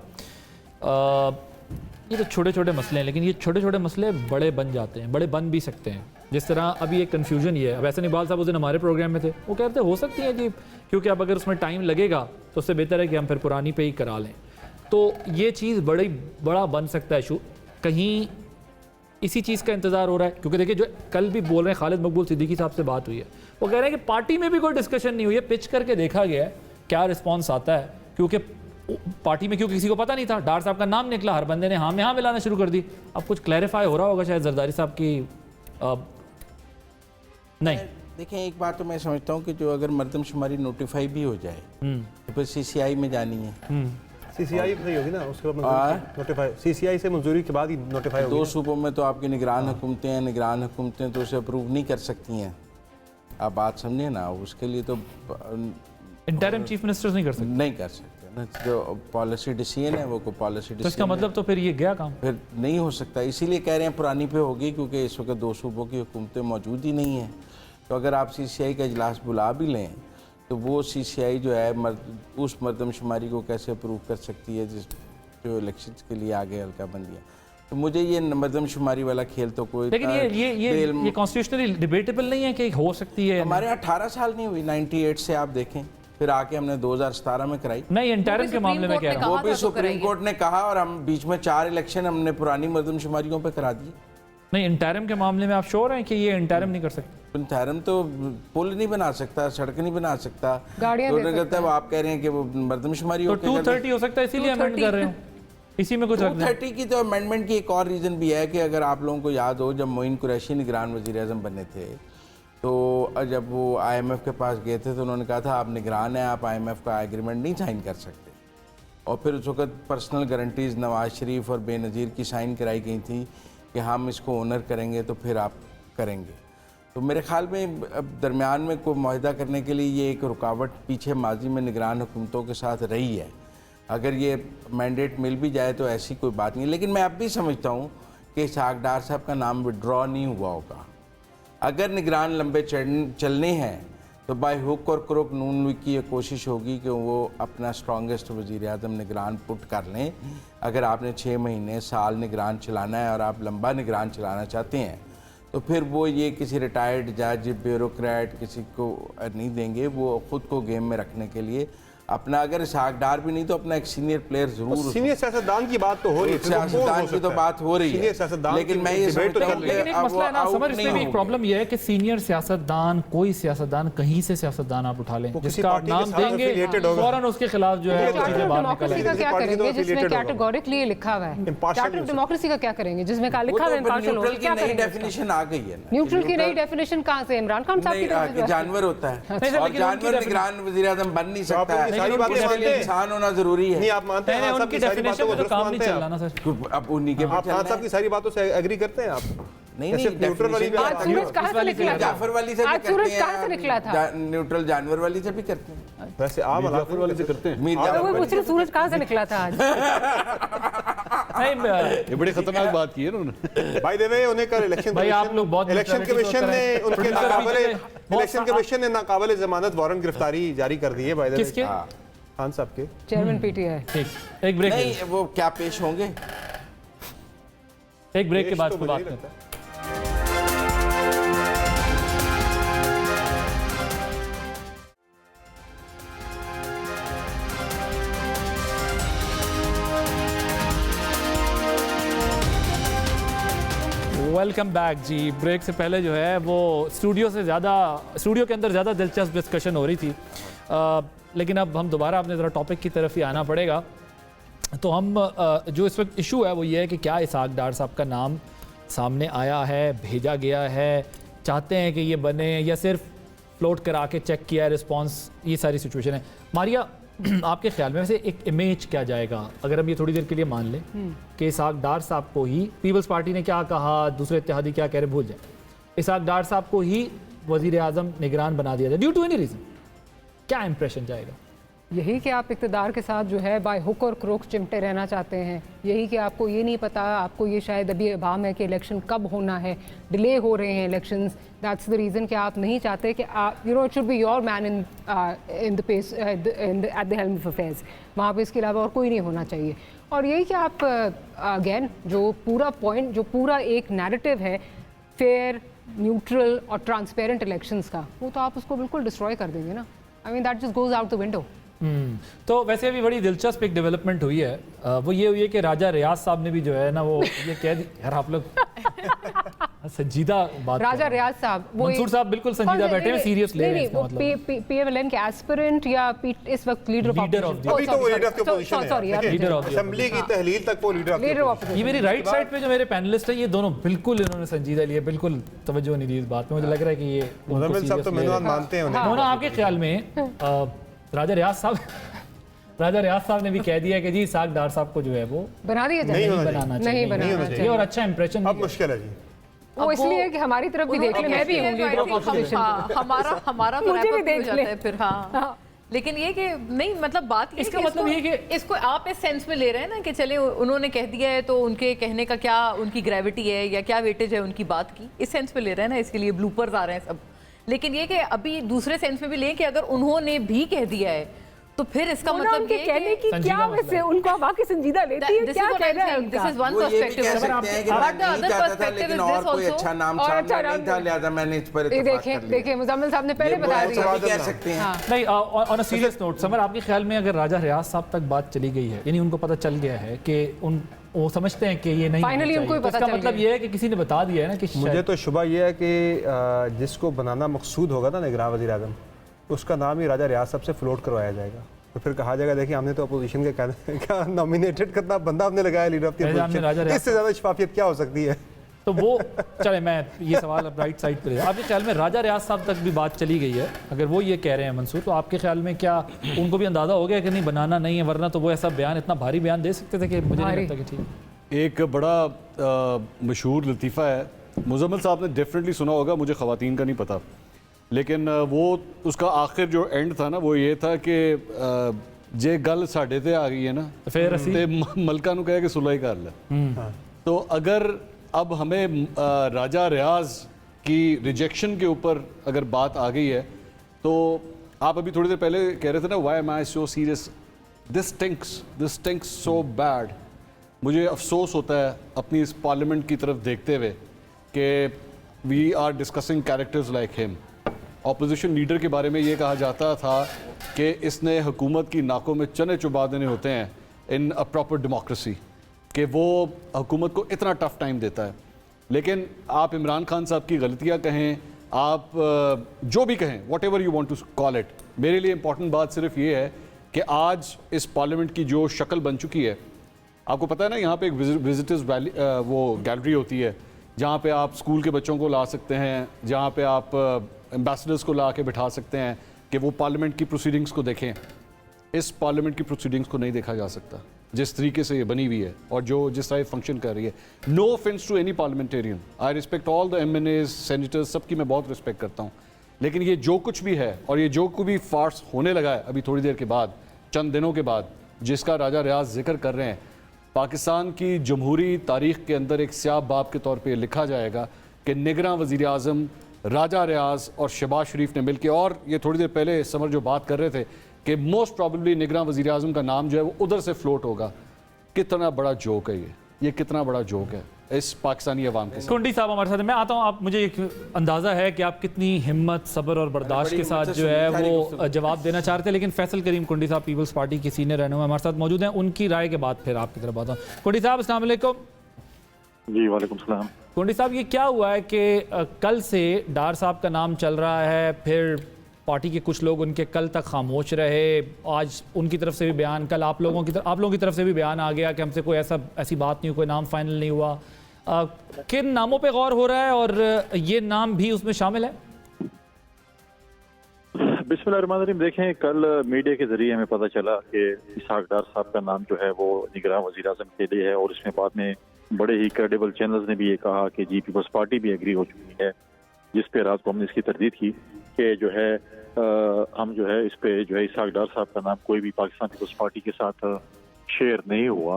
ये तो छोटे छोटे मसले हैं, लेकिन ये छोटे छोटे मसले बड़े बन जाते हैं, बड़े बन भी सकते हैं। जिस तरह अभी एक कन्फ्यूजन ये है, अब एहसन इकबाल साहब उस दिन हमारे प्रोग्राम में थे, वो कहते हो सकती है जी, क्योंकि अब अगर उसमें टाइम लगेगा तो उससे बेहतर है कि हम फिर पुरानी पे ही करा लें। तो ये चीज़ बड़ा बन सकता है इशू। कहीं इसी चीज़ का इंतज़ार हो रहा है, क्योंकि देखिए जो कल भी बोल रहे हैं, खालिद मकबूल सिद्दीकी साहब से बात हुई है, वो कह रहे हैं कि पार्टी में भी कोई डिस्कशन नहीं हुई है, पिच करके देखा गया है क्या रिस्पॉन्स आता है, क्योंकि पार्टी में क्योंकि किसी को पता नहीं था, डार साहब का नाम निकला, हर बंदे ने हाँ में हाँ मिलाना शुरू कर दी। अब कुछ क्लैरिफाई हो रहा होगा शायद जरदारी साहब की नहीं। देखें, एक बात तो मैं समझता हूँ कि जो अगर मर्दमशुमारी नोटिफाई भी हो जाए तो फिर CCI में जानी है। CCI नहीं होगी ना, उसके बाद नोटिफाई, CCI से मंजूरी के बाद ही नोटिफाई होगी। 2 सूबों में तो आपकी निगरान हुकूमतें हैं, निगरान हुकूमतें तो उसे अप्रूव नहीं कर सकती हैं। आप बात समझिए ना, उसके लिए तो इंटरिम चीफ मिनिस्टर्स नहीं कर सकते। नहीं कर सकते, जो पॉलिसी डिसीजन है वो को पॉलिसी तो इसका मतलब तो फिर ये गया काम। फिर नहीं हो सकता, इसीलिए कह रहे हैं पुरानी पे होगी, क्योंकि इस वक्त 2 सूबों की हुकूमतें मौजूद ही नहीं हैं। तो अगर आप CCI का इजलास बुला भी लें तो वो CCI जो है उस मरदमशुमारी को कैसे अप्रूव कर सकती है जिस जो इलेक्शंस के लिए आगे हल्का बंदियाँ। तो मुझे ये मरदमशुमारी वाला खेल तो कोई, लेकिन ये कॉन्स्टिट्यूशनली डिबेटेबल नहीं है कि हो सकती है। हमारे 18 साल नहीं हुई, 98 से आप देखें, फिर आके हमने 2017 में कराई। नहीं, इंटरिम के मामले में कह रहा हूं। वो भी सुप्रीम कोर्ट ने कहा और हम बीच में 4 इलेक्शन हमने पुरानी मरदमशुमारियों पे करा दी। नहीं, इंटरिम के मामले में आप श्योर हैं कि ये इंटरिम नहीं कर सकते? इंटरिम तो पुल नहीं बना सकता, सड़क नहीं बना सकता, गाड़ियां दे सकता है। आप कह रहे हैं कि वो मरदमशुमारी तो 230 हो सकता है, इसीलिए अमेंड कर रहे हो, इसी में कुछ रख दें। 230 की तो अमेंडमेंट की एक और रीज़न भी है कि अगर आप लोगों को याद हो, जब मोइन कुरैशी निगरान वज़ीर आज़म बने थे तो जब वो IMF के पास गए थे तो उन्होंने कहा था आप निगरान हैं, आप IMF का एग्रीमेंट नहीं साइन कर सकते। और फिर उस वक्त पर्सनल गारंटीज़ नवाज शरीफ और बेनज़ीर की साइन कराई गई थी कि हम इसको ऑनर करेंगे तो फिर आप करेंगे। तो मेरे ख्याल में अब दरमियान में कोई मुआहदा करने के लिए ये एक रुकावट पीछे माजी में निगरान हुकूमतों के साथ रही है। अगर ये मैंडेट मिल भी जाए तो ऐसी कोई बात नहीं। लेकिन मैं अब भी समझता हूँ कि इसहाक डार साहब का नाम विड्रॉ नहीं हुआ होगा। अगर निगरान लंबे चलने हैं तो बाय हुक और क्रुक नून लीग की ये कोशिश होगी कि वो अपना स्ट्रॉन्गेस्ट वज़ीर आज़म निगरान पुट कर लें। अगर आपने 6 महीने साल निगरान चलाना है और आप लंबा निगरान चलाना चाहते हैं तो फिर वो ये किसी रिटायर्ड जज, ब्यूरोक्रेट किसी को नहीं देंगे। वो ख़ुद को गेम में रखने के लिए अपना, अगर इसहाक डार भी नहीं तो अपना एक सीनियर प्लेयर जरूर, सीनियर सियासतदान की बात तो हो रही है, सियासतदान की तो बात हो रही है, लेकिन मैं ये समझता हूं कि एक मसला है ना समर, इसमें भी एक प्रॉब्लम ये है कि सीनियर सियासतदान, कोई सियासतदान कहीं से सियासतदान आप उठा लें जिसका आप नाम देंगे फौरन उसके खिलाफ जो है चीजें बाहर डेमोक्रेसी का क्या करेंगे जिसमें कैटेगोरिकली लिखा हुआ है? चार्टर ऑफ डेमोक्रेसी का क्या करेंगे जिसमें लिखा हुआ है इम्पार्शियल हो? क्या करेंगे? डेफिनेशन आ गई है। न्यूट्रल की नई डेफिनेशन कहां से? इमरान खान साहब की तरफ से जानवर होता है और जानवर निगरान वज़ीर आज़म बन नहीं सकता है, इंसान होना जरूरी है। नहीं आप मानते हैं उनकी डेफिनेशन में तो काम नहीं चल रहा ना सर। अब उन्हीं के आप खान साहब की सारी बातों से एग्री करते हैं आप? नहीं, न्यूट्रल वाली भी आज सूरज कहां से निकला था? जाफर वाली से भी आज सूरज कहां से निकला था? न्यूट्रल जानवर वाली से भी करते हैं। वैसे आप जाफर वाली से करते हैं? वो पूछ रहे सूरज कहां से निकला था आज? ये बड़ी खतरनाक बात की है उन्होंने। भाई द वे उन्हें कल इलेक्शन भाई आप लोग बहुत इलेक्शन कमीशन ने उनके इलेक्शन कमीशन ने नाकाबिल जमानत वारंट गिरफ्तारी जारी कर दी है। भाई किसके? खान साहब के चेयरमैन PTI। ठीक, एक ब्रेक। नहीं वो क्या पेश होंगे? एक ब्रेक के बाद इसको बात करते हैं। वेलकम बैक जी। ब्रेक से पहले जो है वो स्टूडियो के अंदर ज़्यादा दिलचस्प डिस्कशन हो रही थी, लेकिन अब हम दोबारा अपने ज़रा टॉपिक की तरफ ही आना पड़ेगा। तो हम जो इस वक्त इशू है वो ये है कि क्या इसहाक डार साहब का नाम सामने आया है, भेजा गया है, चाहते हैं कि ये बने या सिर्फ फ्लोट करा के चेक किया रिस्पांस, ये सारी सिचुएशन है। मारिया आपके ख्याल में वैसे एक इमेज क्या जाएगा अगर हम ये थोड़ी देर के लिए मान लें कि इसहाक डार साहब को ही, पीपल्स पार्टी ने क्या कहा, दूसरे इत्तेहादी क्या कह रहे भूल जाए, इसहाक डार साहब को ही वज़ीर आज़म निगरान बना दिया जाए ड्यू टू एनी रीज़न, क्या इंप्रेशन जाएगा? यही कि आप इक़्तिदार के साथ जो है बाय हुक और क्रोक चिमटे रहना चाहते हैं, यही कि आपको ये नहीं पता, आपको ये शायद अभी अभाम है कि इलेक्शन कब होना है, डिले हो रहे हैं इलेक्शंस, दैट्स द रीज़न कि आप नहीं चाहते कि आप it should be your man in the pace at the helm of affairs, वहाँ पे इसके अलावा और कोई नहीं होना चाहिए। और यही कि आप अगेन जो पूरा पॉइंट, जो पूरा एक नैरेटिव है फेयर, न्यूट्रल और ट्रांसपेरेंट इलेक्शंस का, वो तो आप उसको बिल्कुल डिस्ट्रॉय कर देंगे ना। I mean that just goes out the window. तो वैसे अभी बड़ी दिलचस्प एक डेवलपमेंट हुई है, वो ये हुई है कि राजा रियाज साहब ने भी जो है ना वो ये कह दी, यार आप लोग संजीदा बात, राजा रियाज साहब, वो मंसूर साहब बिल्कुल संजीदा बैठे हैं, सीरियस ले रहे हैं इसका मतलब। PMLN के एस्पिरेंट या इस वक्त लीडर ऑफ अभी तो वो लीडर ऑफ अपोजिशन है, सॉरी यार, लीडर ऑफ असेंबली की तहलील तक वो लीडर ऑफ अपोजिशन। ये मेरी राइट साइड पे जो मेरे पैनलिस्ट हैं ये दोनों बिल्कुल इन्होंने संजीदा लिया, बिल्कुल तवज्जो नहीं दी इस बात में। मुझे लग रहा है कि ये मुजम्मिल साहब तो मेहमान मानते हैं उन्हें। आपके ख्याल में राजा रियाज साहब ने भी कह दिया कि जी इसहाक डार साहब को जो है वो बना दिया जाए, नहीं बनाना चाहिए और अच्छा इंप्रेशन अब मुश्किल है जी। वो इसलिए कि हमारी तरफ भी देख ले, मैं भी हूँ लीडर ऑफ अपोजिशन, हमारा मुझे भी देख जाता है फिर। हाँ लेकिन ये कि नहीं, मतलब बात ये इसका कि मतलब ये कि इसको आप इस सेंस में ले रहे हैं ना कि चले उन्होंने कह दिया है तो उनके कहने का क्या उनकी ग्रेविटी है या क्या वेटेज है उनकी बात की, इस सेंस में ले रहे हैं ना, इसके लिए ब्लूपर्स आ रहे हैं सब। लेकिन ये कि अभी दूसरे सेंस में भी लें कि अगर उन्होंने भी कह दिया है तो फिर इसका मतलब उनके ये कहने की क्या वैसे उनको आप आके संजीदा लेती है, क्या कह रहे हैं उनका? दिस इज वन वो ये भी पर्सपेक्टिव। कह सकते हैं कि मैं नहीं चाहता था, लेकिन और कोई अच्छा नाम सामने नहीं था, लिहाजा मैंने इस पर इत्तेफाक कर लिया। देखिए मुजम्मिल साहब ने पहले बता दिया। वो कह सकते हैं। नहीं, on a serious note summer, आपके ख्याल में अगर राजा रियाज साहब तक बात चली गई है, यानी उनको पता चल गया है कि वो समझते हैं कि ये नहीं फाइनली उनको तो इसका मतलब ये है कि किसी ने बता दिया है ना कि मुझे तो शुबा ये है कि जिसको बनाना मकसूद होगा ना निगरान वज़ीर आज़म, उसका नाम ही राजा रियाज साहब से फ्लोट करवाया जाएगा। तो फिर कहा जाएगा देखिए हमने तो अपोजिशन के का नॉमिनेटेड करना बंदा हमने लगाया लीडर ऑफ द अपोजिशन, इससे ज़्यादा शफाफियत क्या हो सकती है? तो वो चले, मैं ये सवाल अब राइट साइड पर, आपके ख्याल में राजा रियाज साहब तक भी बात चली गई है, अगर वो ये कह रहे हैं मंसूर, तो आपके ख्याल में क्या उनको भी अंदाज़ा हो गया कि नहीं बनाना नहीं है, वरना तो वो ऐसा बयान, इतना भारी बयान दे सकते थे कि मुझे नहीं लगता कि ठीक। एक बड़ा मशहूर लतीफ़ा है, मुजम्मिल साहब ने डेफिनेटली सुना होगा, मुझे ख़वातीन का नहीं पता, लेकिन वो उसका आखिर जो एंड था ना वो ये था कि जे गल साढ़े ते आ गई है ना फिर ते मलका नूं कहे कि सुलह ही कर ले। तो अगर अब हमें राजा रियाज की रिजेक्शन के ऊपर अगर बात आ गई है, तो आप अभी थोड़ी देर पहले कह रहे थे ना, why am I so serious, this stinks so bad. मुझे अफसोस होता है अपनी इस पार्लियामेंट की तरफ देखते हुए कि we are discussing characters like him. Opposition leader के बारे में ये कहा जाता था कि इसने हुकूमत की नाकों में चने चुबा देने होते हैं इन अ प्रॉपर डेमोक्रेसी, कि वो हुकूमत को इतना टफ टाइम देता है। लेकिन आप इमरान खान साहब की गलतियाँ कहें, आप जो भी कहें, whatever you want to call it, मेरे लिए इंपॉर्टेंट बात सिर्फ ये है कि आज इस पार्लियामेंट की जो शक्ल बन चुकी है, आपको पता है ना, यहाँ पे एक विजिटर्स वो गैलरी होती है जहाँ पे आप स्कूल के बच्चों को ला सकते हैं, जहाँ पे आप एम्बेसडर्स को ला के बिठा सकते हैं कि वो पार्लियामेंट की प्रोसीडिंग्स को देखें। इस पार्लियामेंट की प्रोसीडिंग्स को नहीं देखा जा सकता जिस तरीके से ये बनी हुई है और जो जिस तरह फंक्शन कर रही है। No offence to any parliamentarian, I respect all the MNAs, senators, सबकी मैं बहुत रिस्पेक्ट करता हूँ, लेकिन ये जो कुछ भी है और ये जो कुछ भी फार्स होने लगा है अभी थोड़ी देर के बाद, चंद दिनों के बाद, जिसका राजा रियाज जिक्र कर रहे हैं, पाकिस्तान की जमहूरी तारीख के अंदर एक स्याह बाब के तौर पे लिखा जाएगा कि निगरान वज़ीर आज़म राजा रियाज और शहबाज शरीफ ने मिलकर, और ये थोड़ी देर पहले समर जो बात कर रहे थे कि मोस्ट प्रॉबेबली निगरान वज़ीर आज़म का नाम जो है वो उधर से फ्लोट होगा। कितना बड़ा जोक है ये कितना बड़ा जोक है इस पाकिस्तानी अवाम के साथ। कुंडी साहब हमारे साथ, मैं आता हूँ, आप मुझे एक अंदाज़ा है कि आप कितनी हिम्मत, सब्र और बर्दाश्त के साथ जो है वो जवाब देना चाह रहे थे, लेकिन फैसल करीम कुंडी साहब पीपल्स पार्टी के सीनियर रहनुमा हमारे साथ मौजूद हैं, उनकी राय के बाद फिर आपकी तरफ आता हूँ। कुंडी साहब अस्सलाम वालेकुम। जी वालेकुम सलाम। कुंडी साहब, ये क्या हुआ है कि कल से डार साहब का नाम चल रहा है, फिर पार्टी के कुछ लोग उनके कल तक खामोश रहे, आज उनकी तरफ से भी बयान, कल आप लोगों की तरफ से भी बयान आ गया कि हमसे कोई ऐसी बात नहीं हुई, कोई नाम फाइनल नहीं हुआ। किन नामों पे गौर हो रहा है और ये नाम भी उसमें शामिल है? बिस्मिल्लाहिर्रहमानिर्रहीम। देखें, कल मीडिया के जरिए हमें पता चला कि इसहाक डार साहब का नाम जो है वो निगरान वज़ीर आज़म के लिए है, और इसमें बाद में बड़े ही क्रेडिबल चैनल्स ने भी ये कहा कि जी पीपल्स पार्टी भी एग्री हो चुकी है, जिस पे रात को हमने इसकी तरदीद की कि जो है हम जो है इस पे जो है इसहाक डार साहब का नाम कोई भी पाकिस्तान पीपल्स पार्टी के साथ शेयर नहीं हुआ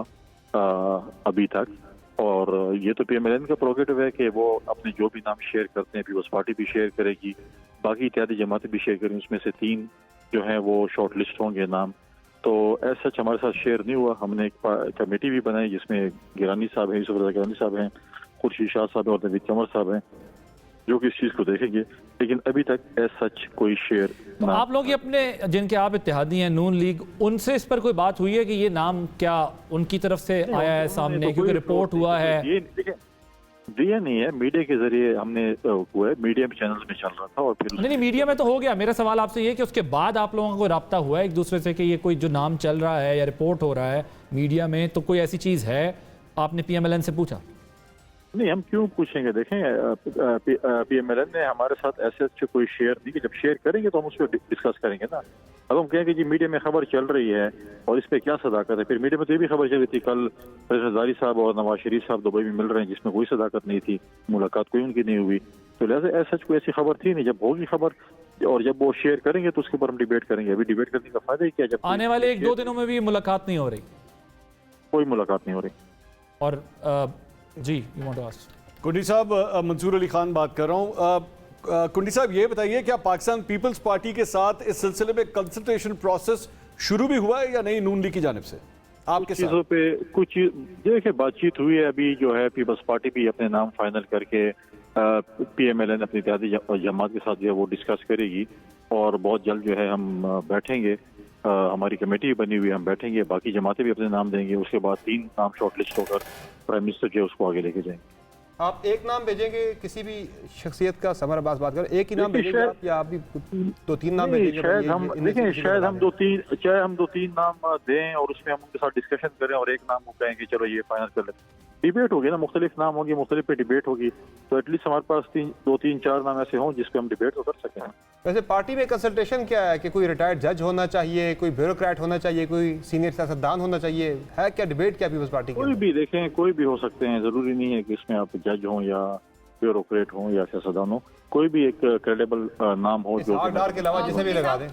अभी तक, और ये तो PMLN का प्रोगेटिव है कि वो अपने जो भी नाम शेयर करते हैं पीपल्स पार्टी भी शेयर करेगी, बाकी इत्यादि जमातें भी शेयर करेंगी, उसमें से 3 जो हैं वो शॉर्ट लिस्ट होंगे नाम। तो ऐसा सच हमारे साथ शेयर नहीं हुआ। हमने एक कमेटी भी बनाई जिसमें गिरानी साहब हैं, यूसुफ रज़ा गिरानी साहब हैं, खुर्शीद शाह साहब और नवीद कमर साहब हैं, जो कि इस चीज़ को देखेंगे, लेकिन अभी तक ऐसा सच कोई शेयर तो आप लोग अपने जिनके आप इत्तेहादी हैं नून लीग, उनसे इस पर कोई बात हुई है कि ये नाम क्या उनकी तरफ से आया है सामने, क्योंकि रिपोर्ट हुआ है? ये दिया नहीं है, मीडिया के जरिए हमने हुआ है, मीडिया चैनल्स में चल रहा था, और फिर नहीं मीडिया में तो हो गया। मेरा सवाल आपसे ये कि उसके बाद आप लोगों को रब्ता हुआ है एक दूसरे से कि ये कोई जो नाम चल रहा है या रिपोर्ट हो रहा है मीडिया में, तो कोई ऐसी चीज़ है, आपने PMLN से पूछा? नहीं, हम क्यों पूछेंगे। देखें, PMLN ने हमारे साथ ऐसे कोई शेयर नहीं कि जब शेयर करेंगे तो हम उस पर डिस्कस करेंगे ना। अब हम कहेंगे जी मीडिया में खबर चल रही है और इस पे क्या सदाकत है, फिर मीडिया में तो ये भी खबर चल रही थी कल प्रेसिडेंट ज़ारी साहब और नवाज शरीफ साहब दुबई में मिल रहे हैं, जिसमें कोई सदाकत नहीं थी, मुलाकात कोई उनकी नहीं हुई, तो लिहाजा ऐसा कोई ऐसी खबर थी नहीं। जब होगी खबर और जब वो शेयर करेंगे तो उसके ऊपर हम डिबेट करेंगे। अभी डिबेट करने का फायदा ही क्या, जब आने वाले 1-2 दिनों में भी मुलाकात नहीं हो रही? कोई मुलाकात नहीं हो रही। और जी, यू वांट टू आस्क? कुंडी साहब, मंसूर अली खान बात कर रहा हूँ। कुंडी साहब ये बताइए, क्या पाकिस्तान पीपल्स पार्टी के साथ इस सिलसिले में कंसल्टेशन प्रोसेस शुरू भी हुआ है या नहीं नून लीग की जानिब से? आपके चीज़ों पे कुछ देखिए बातचीत हुई है। अभी जो है पीपल्स पार्टी भी अपने नाम फाइनल करके PMLN अपनी इत्तेहादी जमात के साथ जो है वो डिस्कस करेगी और बहुत जल्द जो है हम बैठेंगे। हमारी कमेटी बनी हुई है, हम बैठेंगे, बाकी जमातें भी अपने नाम देंगे। उसके बाद 3 नाम शॉर्टलिस्ट होकर प्राइम मिनिस्टर जो है उसको आगे लेके जाएंगे। आप एक नाम भेजेंगे किसी भी शख्सियत का? समर अब्बास बात करें, एक ही नाम भेजेंगे आप या आप भी 2-3 नाम भेजेंगे? शायद हम देखें, शायद हम 2-3 नाम दें और उसमें हम उनके साथ डिस्कशन करें और एक नाम को कहेंगे चलो ये फाइनल कर लें। डिबेट होगी ना, मुख्तलिफ नाम होंगे, मुख्तलिफ पे डिबेट होगी, तो एटलीस्ट हमारे पास 2-3-4 नाम ऐसे हों जिस पे हम डिबेट तो कर सकें। वैसे पार्टी में कंसल्टेशन क्या है कि कोई रिटायर्ड जज होना चाहिए, कोई ब्यूरोक्रेट होना चाहिए, कोई सीनियर सियासतदान होना चाहिए, है क्या डिबेट क्या पीपल्स पार्टी? कोई भी देखें, कोई भी हो सकते हैं, जरूरी नहीं है कि इसमें आप जज हों या ब्यूरोक्रेट हों या सियासतदान हो, कोई भी एक क्रेडिबल नाम हो जो के अलावा जिसे भी लगा दें।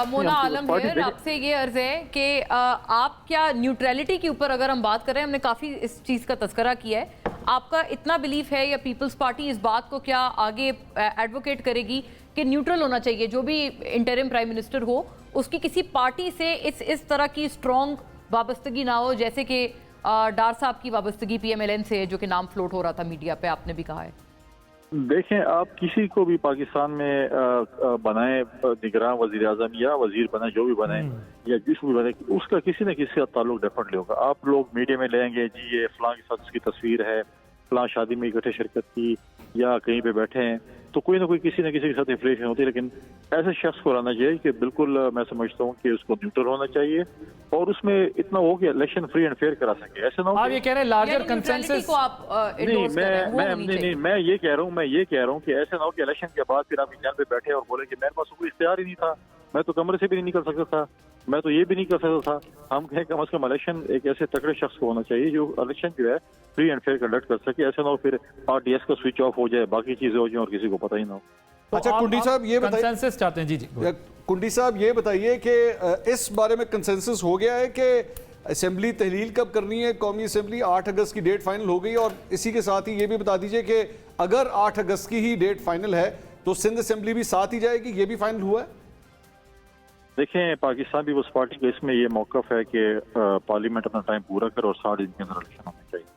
मोना आलम है, आपसे ये अर्ज है कि आप क्या न्यूट्रलिटी के ऊपर अगर हम बात करें, हमने काफ़ी इस चीज़ का तस्करा किया है, आपका इतना बिलीफ है या पीपल्स पार्टी इस बात को क्या आगे एडवोकेट करेगी कि न्यूट्रल होना चाहिए, जो भी इंटरिम प्राइम मिनिस्टर हो उसकी किसी पार्टी से इस तरह की स्ट्रॉन्ग वाबस्तगी ना हो, जैसे कि डार साहब की वाबस्तगी PMLN से जो कि नाम फ्लोट हो रहा था मीडिया पे, आपने भी कहा है? देखें, आप किसी को भी पाकिस्तान में बनाए निगरान वजीर आजम या वजीर बनाए, जो भी बनाए या जिस भी बनाए, उसका किसी न किसी का ताल्लुक डेफिनेटली होगा। आप लोग मीडिया में लेंगे जी ये फलां के साथ उसकी तस्वीर है, फलां शादी में इकट्ठे शिरकत की या कहीं पे बैठे हैं, तो कोई ना कोई किसी न किसी के साथ एफिलिएशन होती है। लेकिन ऐसे शख्स को रहना चाहिए कि बिल्कुल मैं समझता हूँ कि उसको न्यूट्रल होना चाहिए और उसमें इतना हो कि इलेक्शन फ्री एंड फेयर करा सके। ऐसे ना हो आप ये कह रहे हैं लार्जर कंसेंसस को आप नहीं, मैं ये कह रहा हूँ कि ऐसे ना हो कि इलेक्शन के बाद फिर आप इंजन पे बैठे और बोले कि मेरे पास कोई इख्तियार ही नहीं था, मैं तो कमरे से भी नहीं निकल सकता था, मैं तो ये भी नहीं कर सकता था। हम कहें कम से कम इलेक्शन एक ऐसे तगड़े शख्स को होना चाहिए जो इलेक्शन जो है फ्री एंड फेयर कंडक्ट कर सके। ऐसा ना हो फिर RDS का स्विच ऑफ हो जाए, बाकी चीजें हो जाए और किसी को पता ही ना हो। अच्छा कुंडी साहब ये बताइए, कंसेंसस चाहते हैं? जी कुंडी साहब ये बताइए कि इस बारे में कंसेंसस हो गया है कि असेंबली तहलील कब करनी है? कौमी असेंबली 8 अगस्त की डेट फाइनल हो गई और इसी के साथ ही ये भी बता दीजिए कि अगर 8 अगस्त की ही डेट फाइनल है तो सिंध असेंबली भी साथ ही जाएगी, ये भी फाइनल हुआ है? देखें, पाकिस्तान पीपल्स पार्टी का इसमें ये मौकफ है कि पार्लियामेंट अपना टाइम पूरा करे और 60 दिन के अंदर इलेक्शन होना चाहिए।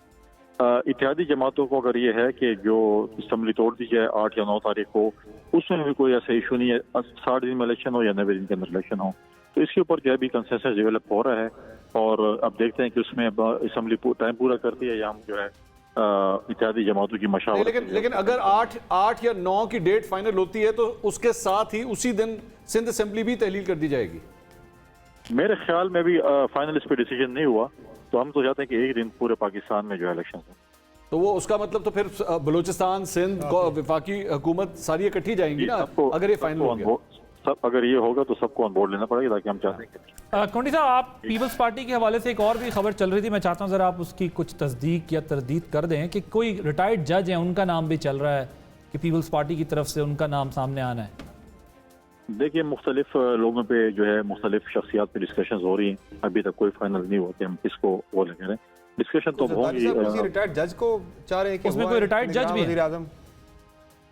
इत्तेहादी जमातों को अगर ये है कि जो असेंबली तोड़ दी जाए 8 या 9 तारीख को, उसमें भी कोई ऐसा इशू नहीं है, 60 दिन में इलेक्शन हो या 90 दिन के अंदर इलेक्शन हो, तो इसके ऊपर जो है भी कंसेंसस डेवलप हो रहा है और अब देखते हैं कि उसमें असेंबली टाइम पूरा करती है या हम जो है इत्तेहादी जमातों की मशावरत। लेकिन अगर 8 या 9 की डेट फाइनल होती है तो उसके साथ ही उसी दिन सिंध असेंबली भी तहलील कर दी जाएगी? मेरे ख्याल में भी फाइनल इस पर डिसीजन नहीं हुआ, तो हम तो चाहते हैं कि एक दिन पूरे पाकिस्तान में जो है इलेक्शन हो। तो वो उसका मतलब तो फिर बलूचिस्तान, सिंध, वफाकी हुकूमत सारी इकट्ठी जाएंगी ना अगर ये फाइनल हो गया? सब अगर ये होगा तो सबको ऑन बोर्ड लेना पड़ेगा, ताकि हम चाहते हैं। कुंडी साहब, आप पीपल्स पार्टी के हवाले से एक और भी खबर चल रही थी, मैं चाहता हूं जरा आप उसकी कुछ तस्दीक या तरदीद कर दें कि कोई रिटायर्ड जज है उनका नाम भी चल रहा है कि पीपल्स पार्टी की तरफ से उनका नाम सामने आना है। देखिए, मुख्तलिफ लोगों पे जो है मुख्तलिफ शख्सियात पे डिस्कशन हो रही हैं, अभी तक कोई फाइनल नहीं हुआ कि हम किसको वो लगे रहे। डिस्कशन तो होंगी। रिटायर्ड जज को चाह रहे हैं कि उसमें कोई रिटायर्ड जज भी है?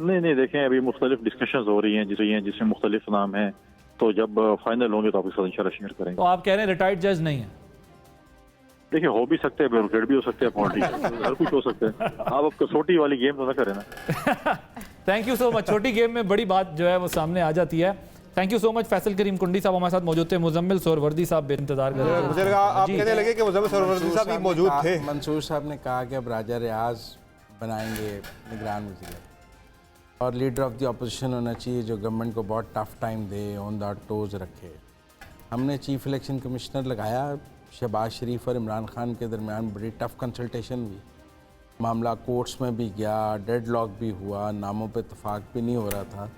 नहीं, देखें अभी मुख्तलिफ डिस्कशंस हो रही हैं जिसमें मुख्तलिफ नाम हैं, तो जब फाइनल होंगे तो आपके साथ इंशाल्लाह शेयर करेंगे। तो आप कह रहे हैं रिटायर्ड जज नहीं है? देखिए, हो भी सकते हैं, ब्यूरोक्रेट भी हो सकते हैं, पॉलिटिशियन हर कुछ हो सकता है। आप अब कसौटी वाली गेम तो ना करें ना। Thank you so much. छोटी गेम में बड़ी बात जो है वो सामने आ जाती है। Thank you so much. Faisal Karim Kundi साहब हमारे साथ मौजूद थे, मुजम्मिल सोहरवर्दी साहब बेइंतजार कर रहे थे। मुझे लगा आप कहने लगे कि मुजम्मिल सोहरवर्दी साहब भी मौजूद थे। मंसूर साहब ने कहा कि अब राजा रियाज बनाएंगे निगरान वज़ीर और लीडर ऑफ द अपोजिशन होना चाहिए जो गवर्नमेंट को बहुत tough time they, on the toes रखे। हमने चीफ इलेक्शन कमिश्नर लगाया, शहबाज शरीफ और इमरान खान के दरमियान बड़ी टफ कंसल्टेशन हुई, मामला कोर्ट्स में भी गया, डेडलॉक भी हुआ, नामों पे इतफाक भी नहीं हो रहा था।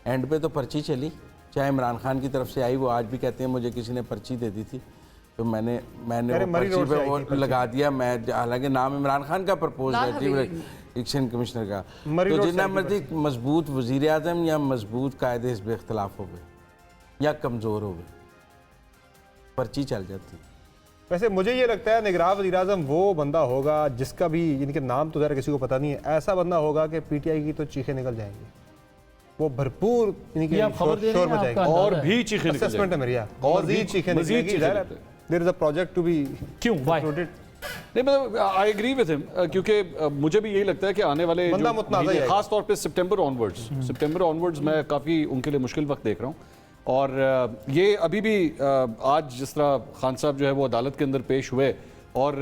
एंड पे तो पर्ची चली, चाहे इमरान खान की तरफ से आई, वो आज भी कहते हैं मुझे किसी ने पर्ची दे दी थी। तो मैंने अरे वो मरी पर्ची रोड से पे आई वो थी पर्ची। लगा दिया। मैं हालांकि नाम इमरान खान का प्रपोज है चीफ इलेक्शन कमिश्नर का, तो जितना मर्जी मजबूत वजीर आजम या मजबूत कायदे हिस्ब इख्तलाफ हो गए या कमज़ोर हो गए, पर्ची चल जाती। वैसे मुझे ये लगता है निगरान वज़ीर आज़म वो बंदा होगा जिसका भी, इनके नाम तो ज़रा किसी को पता नहीं है, ऐसा बंदा होगा कि पीटीआई की तो चीखें निकल जाएंगी, वो भरपूर इनकी शोर मचाएंगे और भी चीखें निकल असेसमेंट है मेरी, और मज़ीद चीखें निकलेंगी। There is a project to be क्यों व्हाई नहीं, मतलब आई एग्री विद हिम, क्योंकि मुझे भी यही लगता है कि आने वाले बंदा मुतनाज़ा ही है। खास तौर पे सितंबर ऑनवर्ड्स मैं काफ़ी उनके लिए मुश्किल वक्त देख रहा हूँ। और ये अभी भी आज जिस तरह खान साहब जो है वो अदालत के अंदर पेश हुए और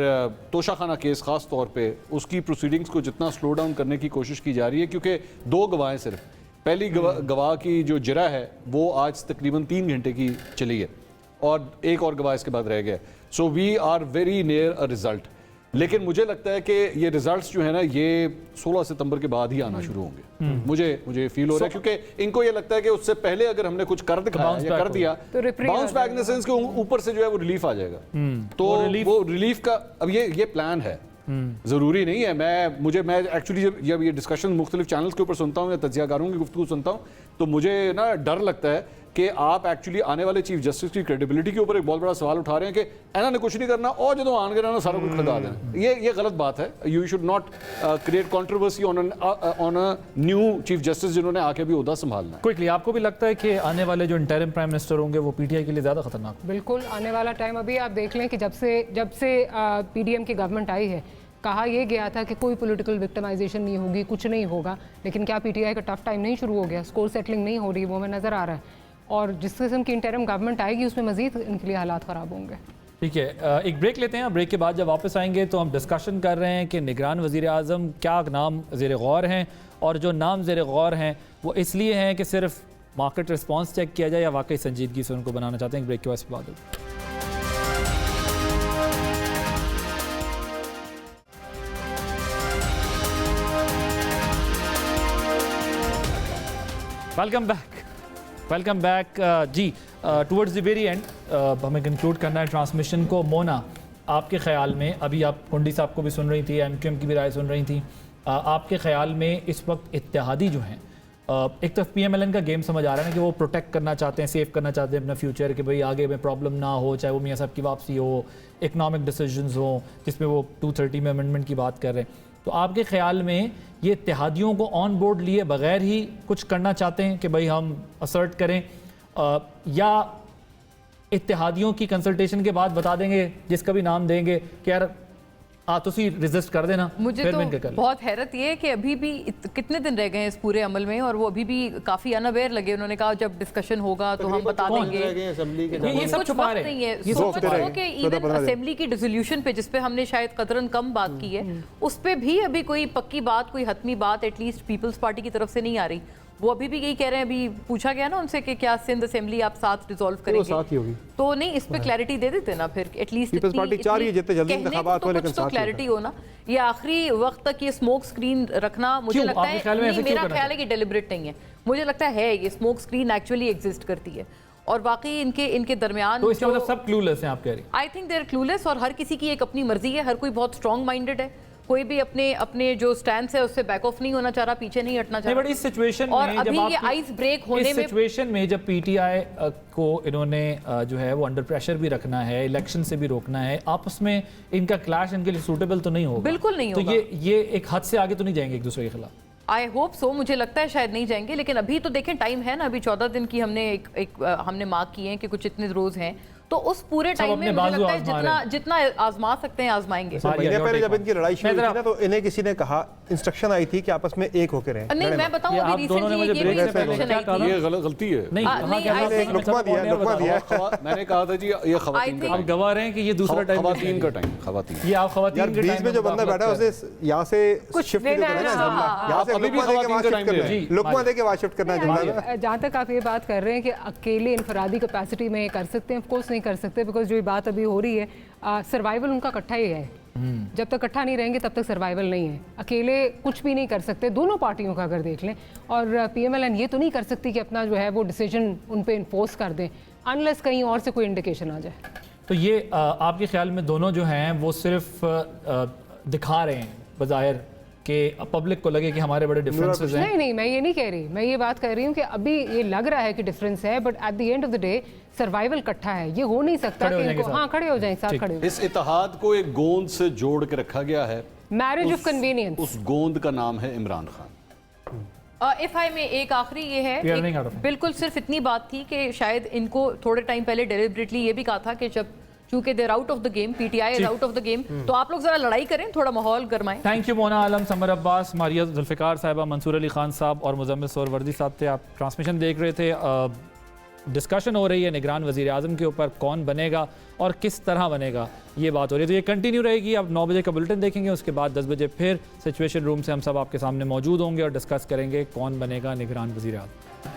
तोशाखाना केस खास तौर पे उसकी प्रोसीडिंग्स को जितना स्लो डाउन करने की कोशिश की जा रही है, क्योंकि 2 गवाहें सिर्फ, पहली गवाह की जो जरा है वो आज तकरीबन 3 घंटे की चली है और एक और गवाह इसके बाद रह गया। So we are very near a result, लेकिन मुझे लगता है कि ये रिजल्ट्स जो है ना ये 16 सितंबर के बाद ही आना शुरू होंगे। मुझे फील हो रहा है, क्योंकि इनको ये लगता है कि उससे पहले अगर हमने कुछ कर दिखाया या कर दिया तो bounce back in the sense के ऊपर से जो है वो रिलीफ आ जाएगा। तो वो रिलीफ का अब ये प्लान है, जरूरी नहीं है। मैं एक्चुअली जब ये डिस्कशन मुख्तलिफ चैनल्स के ऊपर सुनता हूँ या तज्जियाकारों की गुफ्तगू सुनता हूँ तो मुझे ना डर लगता है कि आप एक्चुअली आने वाले चीफ जस्टिस की क्रेडिबिलिटी के ऊपर एक बहुत बड़ा सवाल उठा रहे हैं कि ऐना ने कुछ नहीं करना और जो आन करना सारा कुछ खड़ा देना। ये गलत बात है। You should not create controversy on a new chief justice जिन्होंने आके भी ओहदा संभालना है। क्विकली, आपको भी लगता है कि आने वाले जो इंटरिम प्राइम मिनिस्टर होंगे वो पीटीआई के लिए ज़्यादा खतरनाक? बिल्कुल, आने वाला टाइम अभी आप देख लें कि जब से पीडीएम की गवर्नमेंट आई है कहा यह गया था कि कोई पॉलिटिकल विक्टिमाइजेशन नहीं होगी, कुछ नहीं होगा, लेकिन क्या पीटीआई का टफ टाइम नहीं शुरू हो गया? स्कोर सेटलिंग नहीं हो रही, वो हमें नज़र आ रहा है, और जिस किस्म की इंटरिम गवर्नमेंट आएगी उसमें मजीद इनके लिए हालात ख़राब होंगे। ठीक है, एक ब्रेक लेते हैं। ब्रेक के बाद जब वापस आएंगे तो हम डिस्कशन कर रहे हैं कि निगरान वज़ीर आज़म क्या नाम ज़ेर गौर हैं, और जो नाम ज़ेर गौर हैं वो इसलिए हैं कि सिर्फ मार्केट रिस्पॉन्स चेक किया जाए या वाकई संजीदगी से उनको बनाना चाहते हैं। ब्रेक के बाद वेलकम बैक जी। टुवर्ड्स द वेरी एंड हमें कंक्लूड करना है ट्रांसमिशन को। मोना, आपके ख्याल में, अभी आप कुंडी साहब को भी सुन रही थी, एमक्यूएम की भी राय सुन रही थी, आपके ख्याल में इस वक्त इत्तेहादी जो हैं, एक तरफ पीएमएलएन का गेम समझ आ रहा है ना कि वो प्रोटेक्ट करना चाहते हैं, सेव करना चाहते हैं अपना फ्यूचर, कि भाई आगे में प्रॉब्लम ना हो, चाहे वो मियाँ साहब की वापसी हो, इकनॉमिक डिसीजंस हो जिसमें वो 230 में अमेंडमेंट की बात कर रहे हैं। तो आपके ख्याल में ये इत्तेहादियों को ऑन बोर्ड लिए बगैर ही कुछ करना चाहते हैं कि भाई हम असर्ट करें, या इत्तेहादियों की कंसल्टेशन के बाद बता देंगे, जिसका भी नाम देंगे कि यार तुसी रेजिस्ट कर देना? मुझे तो बहुत हैरत ये है कि अभी भी कितने दिन रह गए हैं इस पूरे अमल में और वो अभी भी काफी अनअवेयर लगे। उन्होंने कहा जब डिस्कशन होगा तो हम बता देंगे। ये सब छुपा रहे हैं। सोचो कि इवन असेंबली की डिसोल्यूशन पे, जिस पे हमने शायद कतरन कम बात की है, उस पे भी अभी कोई पक्की बात, कोई हतमी बात एटलीस्ट पीपल्स पार्टी की तरफ से नहीं आ रही। वो अभी भी यही कह रहे हैं, अभी पूछा गया ना उनसे कि क्या सिंध असेंबली आप साथ रिजॉल्व करेंगे, साथ ही होगी तो नहीं, इस पे क्लैरिटी दे देते ना फिर एटलीस्ट। पीपल्स पार्टी चाह रही है जितने जल्दी इंतखाबात हो, लेकिन तो क्लैरिटी हो ना। ये आखिरी वक्त तक ये स्मोक स्क्रीन रखना, मुझे लगता है मेरा ख्याल है कि डेलिब्रेट नहीं है। मुझे लगता है ये स्मोक स्क्रीन एक्चुअली एग्जिस्ट करती है और वाकई इनके दरमियान, तो इसका मतलब सब क्लूलेस हैं आप कह रही? I think they are clueless, और हर किसी की एक अपनी मर्जी है, हर कोई बहुत स्ट्रॉन्ग माइंडेड है, कोई भी अपने जो स्टैंड है उससे बैक ऑफ नहीं होना चाह रहा, पीछे नहीं हटना चाह रहा। बट इस सिचुएशन में, और अभी ये आइस ब्रेक होने में, सिचुएशन में जब पीटीआई को इन्होंने जो है वो अंडर प्रेशर भी रखना है, इलेक्शन से भी रोकना है, आपस में इनका क्लैश इनके लिए सूटेबल तो नहीं होगा? बिल्कुल नहीं होगा। तो ये एक हद से आगे तो नहीं जाएंगे एक दूसरे के खिलाफ? आई होप सो, मुझे लगता है शायद नहीं जाएंगे, लेकिन अभी तो देखें टाइम है ना, अभी 14 दिन की हमने हमने मार्क किए हैं कि कुछ इतने रोज हैं, तो उस पूरे टाइम में मुझे लगता है जितना आजमा सकते हैं आजमाएंगे। महीने पहले जब इनकी लड़ाई शुरू हुई ना तो इन्हें किसी ने कहा, इंस्ट्रक्शन आई थी कि आपस में एक होकर रहें। नहीं, मैं बताऊं अभी रिसेंटली ये गलती है। नहीं, लुकमा दिया मैंने कहा था जी ये खवातीन का, आप गवाह रहे हैं कि ये दूसरा टाइम, खवातीन का टाइम, खवातीन, ये आप खवातीन के बीच में जो बंदा बैठा है उसे यहाँ से शिफ्ट कर देना, यहाँ से लुकमा दे के वहाँ शिफ्ट करना है। जहाँ तक आप ये बात कर रहे हैं कि अकेले इनफरादी कैपेसिटी में कर सकते हैं, ऑफ कोर्स नहीं कर सकते, बिकॉज जो बात अभी हो रही है, सर्वाइवल उनका इकट्ठा ही है। जब तक इकट्ठा नहीं रहेंगे तब तक सर्वाइवल नहीं है। अकेले कुछ भी नहीं कर सकते, दोनों पार्टियों का अगर देख लें, और पीएमएलएन ये तो नहीं कर सकती कि अपना जो है वो डिसीजन उन पे इन्फोर्स कर दें अनलेस कहीं और से कोई इंडिकेशन आ जाए। तो ये आपके ख्याल में दोनों जो हैं वो सिर्फ दिखा रहे हैं बज़ाहिर कि पब्लिक को लगे कि हमारे बड़े डिफरेंसेस हैं? नहीं, मैं ये नहीं कह रही, मैं ये बात कर रही हूँ कि अभी ये लग रहा है कि डिफरेंस है, but at the end of the day survival इकट्ठा है, ये हो नहीं सकता कि इनको हाँ खड़े हो जाएं, साथ खड़े हो। इस इतिहाद को एक गोंद से जोड़ के रखा गया है, मैरिज ऑफ कन्वीनियंस। उस गोंद का नाम है इमरान खान। एफआई में एक आखिरी ये है, बिल्कुल सिर्फ इतनी बात थी कि शायद इनको थोड़े टाइम पहले डेलिबरेटली ये भी कहा था कि जब चूंकि there out of the game, PTI is out of the game, तो आप लोग जरा लड़ाई करें, थोड़ा माहौल गरमाएं। थैंक यू मोना आलम, समर अब्बास, मारिया जुल्फ़िकार साहिबा, मंसूर अली खान साहब और मुजम्मिल सोहरवर्दी साहब थे। आप ट्रांसमिशन देख रहे थे। डिस्कशन हो रही है निगरान वज़ीर आज़म के ऊपर, कौन बनेगा और किस तरह बनेगा, ये बात हो रही है। तो ये कंटिन्यू रहेगी। अब 9 बजे का बुलेटिन देखेंगे, उसके बाद 10 बजे फिर सिचुएशन रूम से हम सब आपके सामने मौजूद होंगे और डिस्कस करेंगे कौन बनेगा निगरान वज़ीर आज़म।